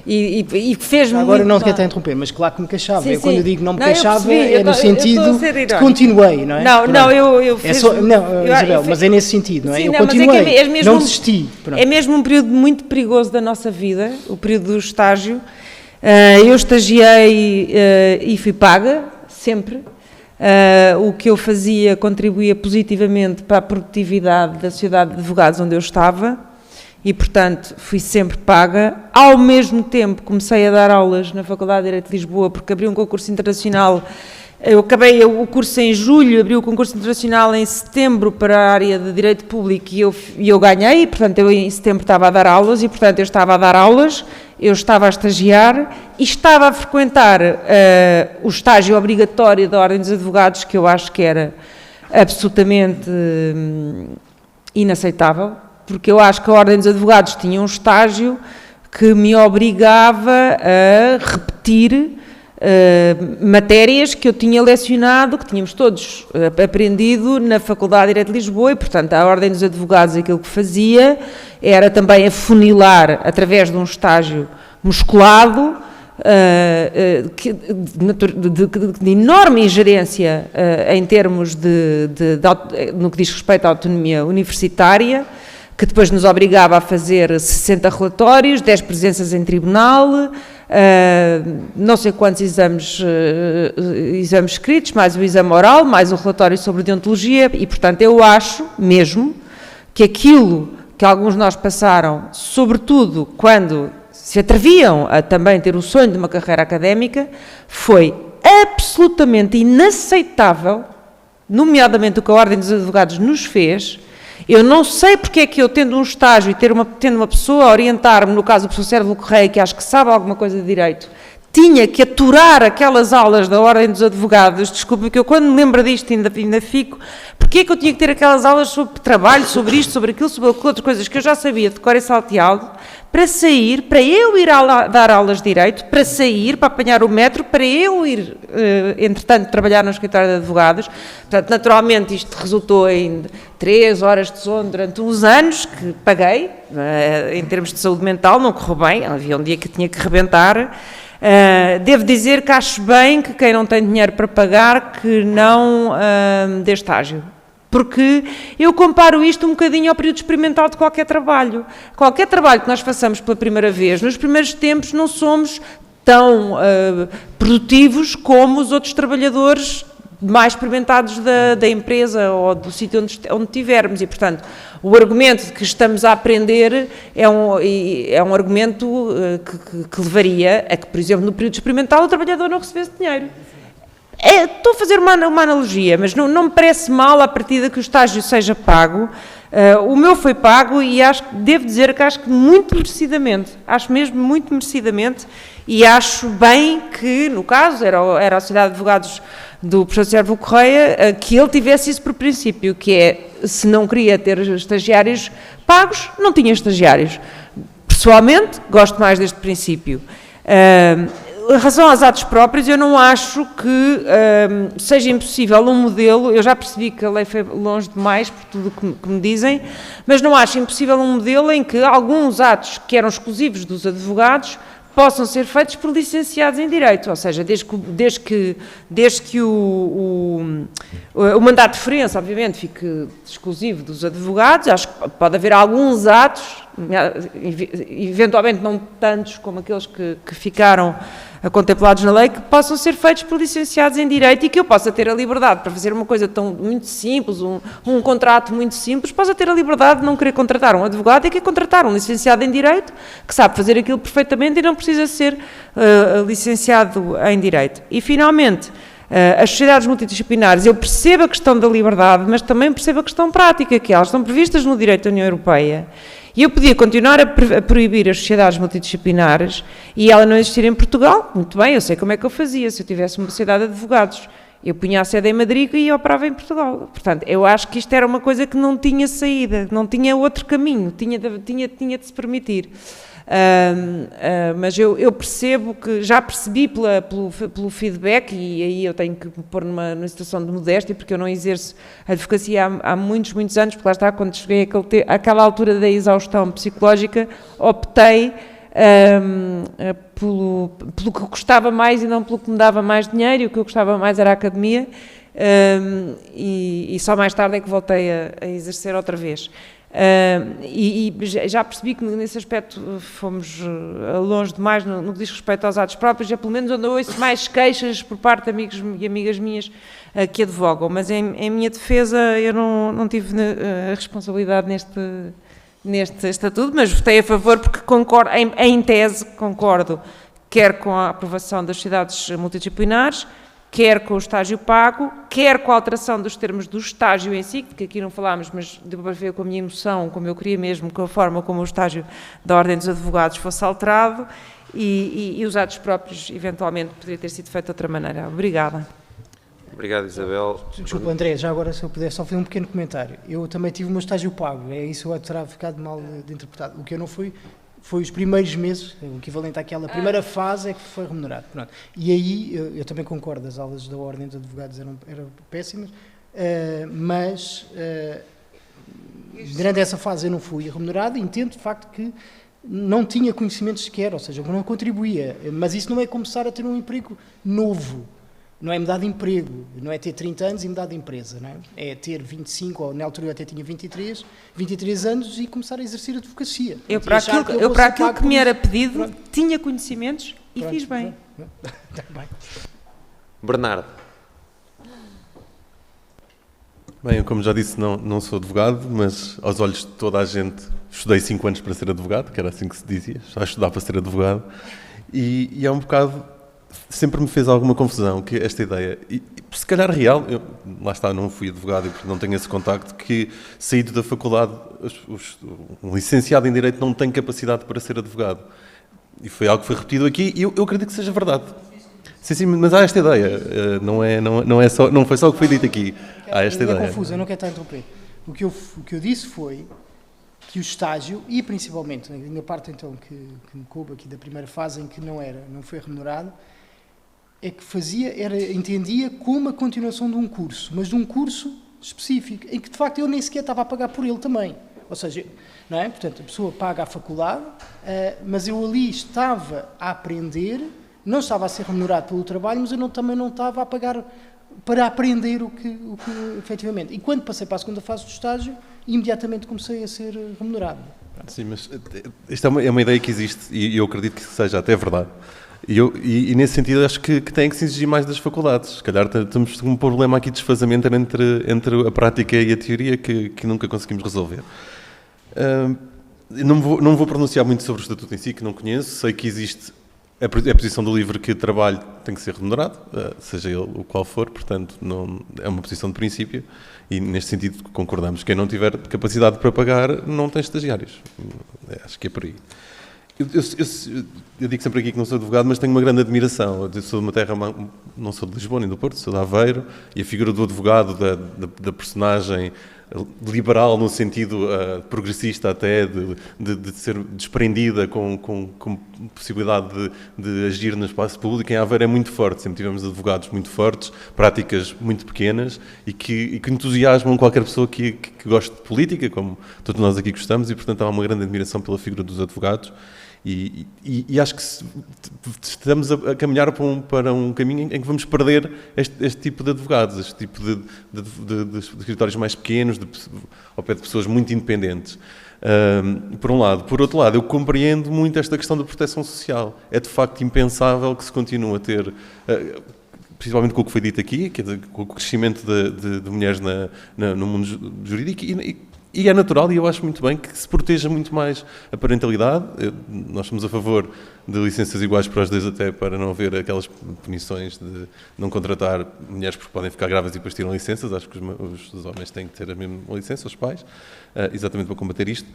E fez-me agora muito não te mal. quero interromper, mas claro que me queixava. Sim, Quando sim. eu digo não me Não, queixava, percebi, é no sentido de continuei, não é? Não, eu É só, não, Isabel, mas é nesse sentido, não é? Sim, eu não, mas continuei, é mesmo, não desisti. Pronto. É mesmo um período muito perigoso da nossa vida, o período do estágio. Eu estagiei e fui paga, sempre. O que eu fazia contribuía positivamente para a produtividade da Sociedade de Advogados onde eu estava e, portanto, fui sempre paga. Ao mesmo tempo, comecei a dar aulas na Faculdade de Direito de Lisboa, porque abri um concurso internacional. Eu acabei o curso em julho, abri o concurso internacional em setembro para a área de Direito Público e eu ganhei, portanto, eu em setembro estava a dar aulas e, portanto, eu estava a dar aulas, eu estava a estagiar e estava a frequentar o estágio obrigatório da Ordem dos Advogados, que eu acho que era absolutamente inaceitável, porque eu acho que a Ordem dos Advogados tinha um estágio que me obrigava a repetir matérias que eu tinha lecionado, que tínhamos todos aprendido na Faculdade de Direito de Lisboa e, portanto, a Ordem dos Advogados aquilo que fazia era também afunilar através de um estágio musculado, de enorme ingerência em termos no que diz respeito à autonomia universitária, que depois nos obrigava a fazer 60 relatórios, 10 presenças em tribunal, não sei quantos exames escritos, mais o exame oral, mais o relatório sobre deontologia, e, portanto, eu acho mesmo que aquilo que alguns de nós passaram, sobretudo quando se atreviam a também ter o sonho de uma carreira académica, foi absolutamente inaceitável, nomeadamente o que a Ordem dos Advogados nos fez. Eu não sei porque é que eu, tendo um estágio e tendo uma pessoa a orientar-me, no caso do professor Sérvulo Correia, que acho que sabe alguma coisa de direito, tinha que aturar aquelas aulas da Ordem dos Advogados. Desculpe, que eu quando me lembro disto ainda fico, porque é que eu tinha que ter aquelas aulas sobre trabalho, sobre isto, sobre aquilo, sobre outras coisas que eu já sabia de cor e salteado, para eu ir dar aulas de direito, para apanhar o metro, para eu ir, entretanto, trabalhar no escritório de advogados. Portanto, naturalmente, isto resultou em 3 horas de sono durante uns anos, que paguei, em termos de saúde mental, não correu bem, havia um dia que tinha que rebentar. Devo dizer que acho bem que quem não tem dinheiro para pagar, que não dê estágio. Porque eu comparo isto um bocadinho ao período experimental de qualquer trabalho. Qualquer trabalho que nós façamos pela primeira vez, nos primeiros tempos não somos tão produtivos como os outros trabalhadores mais experimentados da empresa ou do sítio onde estivermos. E, portanto, o argumento de que estamos a aprender é um argumento que levaria a que, por exemplo, no período experimental o trabalhador não recebesse dinheiro. Estou a fazer uma analogia, mas não me parece mal à partida que o estágio seja pago. O meu foi pago e devo dizer que acho que muito merecidamente, acho mesmo muito merecidamente, e acho bem que, no caso, era a Sociedade de Advogados do professor Sérvulo Correia, que ele tivesse isso por princípio, que é, se não queria ter estagiários pagos, não tinha estagiários. Pessoalmente, gosto mais deste princípio. em relação aos atos próprios, eu não acho que seja impossível um modelo, eu já percebi que a lei foi longe demais por tudo que me dizem, mas não acho impossível um modelo em que alguns atos que eram exclusivos dos advogados possam ser feitos por licenciados em Direito, ou seja, desde que o mandato de referência, obviamente, fique exclusivo dos advogados. Acho que pode haver alguns atos, eventualmente não tantos como aqueles que ficaram contemplados na lei, que possam ser feitos por licenciados em Direito e que eu possa ter a liberdade para fazer uma coisa muito simples, um contrato muito simples, possa ter a liberdade de não querer contratar um advogado e querer contratar um licenciado em Direito que sabe fazer aquilo perfeitamente e não precisa ser licenciado em Direito. E, finalmente, as sociedades multidisciplinares, eu percebo a questão da liberdade, mas também percebo a questão prática, que elas estão previstas no direito da União Europeia. E eu podia continuar a proibir as sociedades multidisciplinares e ela não existir em Portugal. Muito bem, eu sei como é que eu fazia se eu tivesse uma sociedade de advogados. Eu punha a sede em Madrid e operava em Portugal. Portanto, eu acho que isto era uma coisa que não tinha saída, não tinha outro caminho, tinha de se permitir. Mas eu percebo que, já percebi pelo feedback, e aí eu tenho que me pôr numa situação de modéstia, porque eu não exerço advocacia há muitos anos, porque lá está, quando cheguei àquela altura da exaustão psicológica, optei pelo que gostava mais e não pelo que me dava mais dinheiro, e o que eu gostava mais era a academia, e só mais tarde é que voltei a exercer outra vez. E já percebi que nesse aspecto fomos longe demais no que diz respeito aos atos próprios, é pelo menos onde eu ouço mais queixas por parte de amigos e amigas minhas que advogam, mas em minha defesa eu não tive a responsabilidade neste estatuto, mas votei a favor porque concordo, em tese concordo, quer com a aprovação das sociedades multidisciplinares, quer com o estágio pago, quer com a alteração dos termos do estágio em si, que aqui não falámos, mas deu para ver com a minha emoção, como eu queria mesmo, com a forma como o estágio da Ordem dos Advogados fosse alterado, e os atos próprios, eventualmente, poderia ter sido feito de outra maneira. Obrigada. Obrigado, Isabel. Desculpa, André, já agora, se eu puder só fazer um pequeno comentário. Eu também tive o meu estágio pago, isso terá ficado mal interpretado. O que eu não fui... Foi os primeiros meses, o equivalente àquela primeira fase é que foi remunerado. Pronto. E aí, eu também concordo, as aulas da Ordem dos Advogados eram péssimas, mas durante essa fase eu não fui remunerado e entendo de facto que não tinha conhecimentos sequer, ou seja, não contribuía. Mas isso não é começar a ter um emprego novo, não é mudar de emprego, não é ter 30 anos e mudar de empresa, não é? É ter 25, ou na altura eu até tinha 23 anos e começar a exercer advocacia. Eu para aquilo que me era pedido, tinha conhecimentos e fiz bem. Está bem. Bernardo. Bem, eu, como já disse, não sou advogado, mas aos olhos de toda a gente estudei 5 anos para ser advogado, que era assim que se dizia, já estudar para ser advogado, e é um bocado... Sempre me fez alguma confusão que esta ideia, e se calhar real, lá está, não fui advogado e não tenho esse contacto, que saído da faculdade, um licenciado em Direito não tem capacidade para ser advogado. E foi algo que foi repetido aqui e eu acredito que seja verdade. Sim, mas há esta ideia, não foi só o que foi dito aqui, há esta ideia. É confuso, eu não quero estar a interromper. O que eu disse foi que o estágio, e principalmente na parte então que me coube aqui da primeira fase em que não foi remunerado, é que entendia como a continuação de um curso, mas de um curso específico, em que de facto eu nem sequer estava a pagar por ele também. Ou seja, não é? Portanto, a pessoa paga a faculdade, mas eu ali estava a aprender, não estava a ser remunerado pelo trabalho, mas eu também não estava a pagar para aprender o que efetivamente. E quando passei para a segunda fase do estágio, imediatamente comecei a ser remunerado. Sim, mas esta é uma ideia que existe e eu acredito que seja até verdade. E nesse sentido acho que tem que se exigir mais das faculdades. Se calhar temos um problema aqui de desfazamento entre a prática e a teoria que nunca conseguimos resolver. Não vou pronunciar muito sobre o estatuto em si, que não conheço. Sei que existe a posição do livre que trabalho tem que ser remunerado, seja ele o qual for, portanto é uma posição de princípio e neste sentido concordamos. Quem não tiver capacidade para pagar não tem estagiários. Acho que é por aí. Eu digo sempre aqui que não sou advogado, mas tenho uma grande admiração. Eu sou de uma terra, não sou de Lisboa nem do Porto, sou de Aveiro, e a figura do advogado, da personagem liberal no sentido progressista até, de ser desprendida com possibilidade de agir no espaço público, em Aveiro é muito forte. Sempre tivemos advogados muito fortes, práticas muito pequenas e que entusiasmam qualquer pessoa que goste de política, como todos nós aqui gostamos, e portanto há uma grande admiração pela figura dos advogados. E acho que estamos a caminhar para um caminho em que vamos perder este tipo de advogados, este tipo de escritórios mais pequenos, ao pé de pessoas muito independentes. Por um lado. Por outro lado, eu compreendo muito esta questão da proteção social. É de facto impensável que se continue a ter, principalmente com o que foi dito aqui, quer dizer, com o crescimento de mulheres no mundo jurídico, e é natural, e eu acho muito bem que se proteja muito mais a parentalidade. Nós somos a favor de licenças iguais para os dois, até para não haver aquelas punições de não contratar mulheres porque podem ficar grávidas e depois tiram licenças. Acho que os homens têm que ter a mesma licença, os pais, exatamente para combater isto.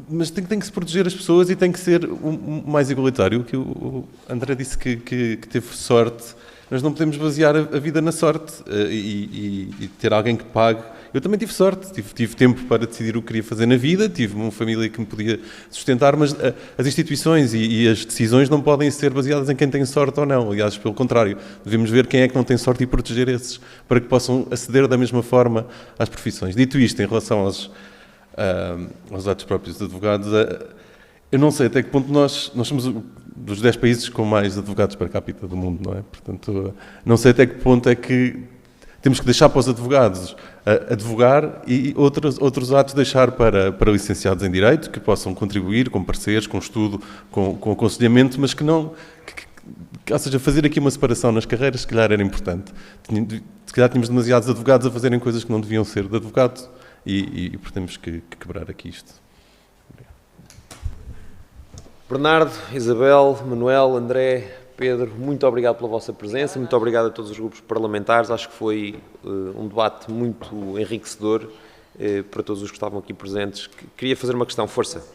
Mas tem que se proteger as pessoas e tem que ser o mais igualitário. Que o André disse que teve sorte. Nós não podemos basear a vida na sorte e ter alguém que pague. Eu também tive sorte, tive tempo para decidir o que queria fazer na vida, tive uma família que me podia sustentar, mas as instituições e as decisões não podem ser baseadas em quem tem sorte ou não. Aliás, pelo contrário, devemos ver quem é que não tem sorte e proteger esses, para que possam aceder da mesma forma às profissões. Dito isto, em relação aos atos próprios dos advogados, eu não sei até que ponto nós somos dos 10 países com mais advogados per capita do mundo, não é? Portanto, não sei até que ponto é que temos que deixar para os advogados advogar e outros atos deixar para licenciados em Direito, que possam contribuir com pareceres, com estudo, com aconselhamento, mas que não... ou seja, fazer aqui uma separação nas carreiras, se calhar era importante. Se calhar tínhamos demasiados advogados a fazerem coisas que não deviam ser de advogado e temos que quebrar aqui isto. Bernardo, Isabel, Manuel, André, Pedro, muito obrigado pela vossa presença, muito obrigado a todos os grupos parlamentares. Acho que foi um debate muito enriquecedor para todos os que estavam aqui presentes. Queria fazer uma questão, força.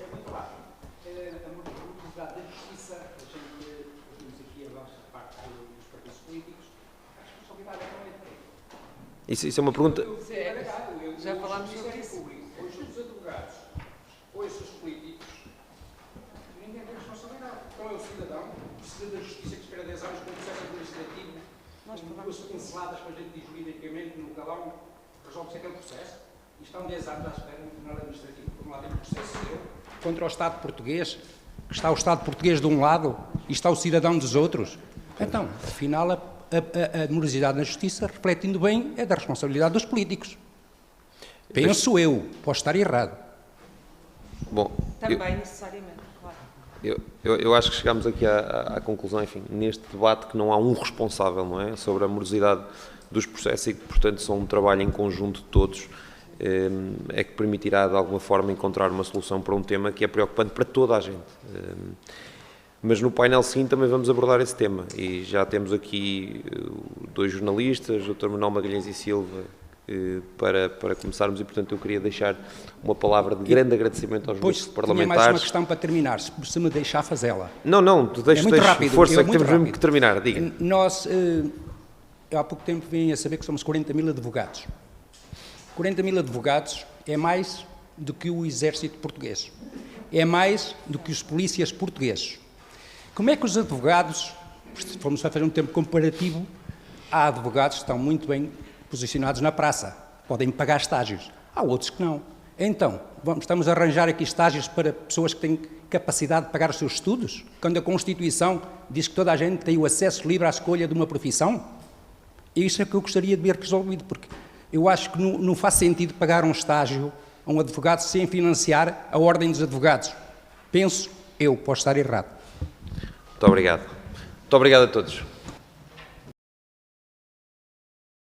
Isso é uma pergunta... Já falámos sobre isso. Hoje os advogados, hoje os políticos, ninguém tem responsabilidade. Então é o cidadão, precisa da justiça que espera 10 anos com o processo administrativo, com duas pinceladas para a gente dizer juridicamente no galão, resolve-se aquele processo, e estão 10 anos à espera no Tribunal Administrativo. Por um lado tem o processo seu, contra o Estado português, que está o Estado português de um lado e está o cidadão dos outros. Então, afinal, a morosidade na justiça, refletindo bem, é da responsabilidade dos políticos. Penso eu, posso estar errado. Bom, Também necessariamente, claro. Eu acho que chegámos aqui à conclusão, enfim, neste debate, que não há um responsável, não é, sobre a morosidade dos processos e que, portanto, são um trabalho em conjunto de todos, é que permitirá, de alguma forma, encontrar uma solução para um tema que é preocupante para toda a gente. Mas no painel seguinte também vamos abordar esse tema e já temos aqui dois jornalistas, o Dr. Manuel Magalhães e Silva, para começarmos, e portanto eu queria deixar uma palavra de grande agradecimento aos grupos parlamentares. Tinha mais uma questão para terminar, se me deixar fazê-la. Não, tu deixa rápido, força, que temos mesmo que terminar, diga. Nós, há pouco tempo vim a saber que somos 40 mil advogados. 40 mil advogados é mais do que o exército português, é mais do que os polícias portugueses. Como é que os advogados, se formos a fazer um tempo comparativo, há advogados que estão muito bem posicionados na praça, podem pagar estágios, há outros que não. Então, estamos a arranjar aqui estágios para pessoas que têm capacidade de pagar os seus estudos, quando a Constituição diz que toda a gente tem o acesso livre à escolha de uma profissão? E isso é que eu gostaria de ver resolvido, porque eu acho que não faz sentido pagar um estágio a um advogado sem financiar a Ordem dos Advogados. Penso, eu posso estar errado. Muito obrigado. Muito obrigado a todos.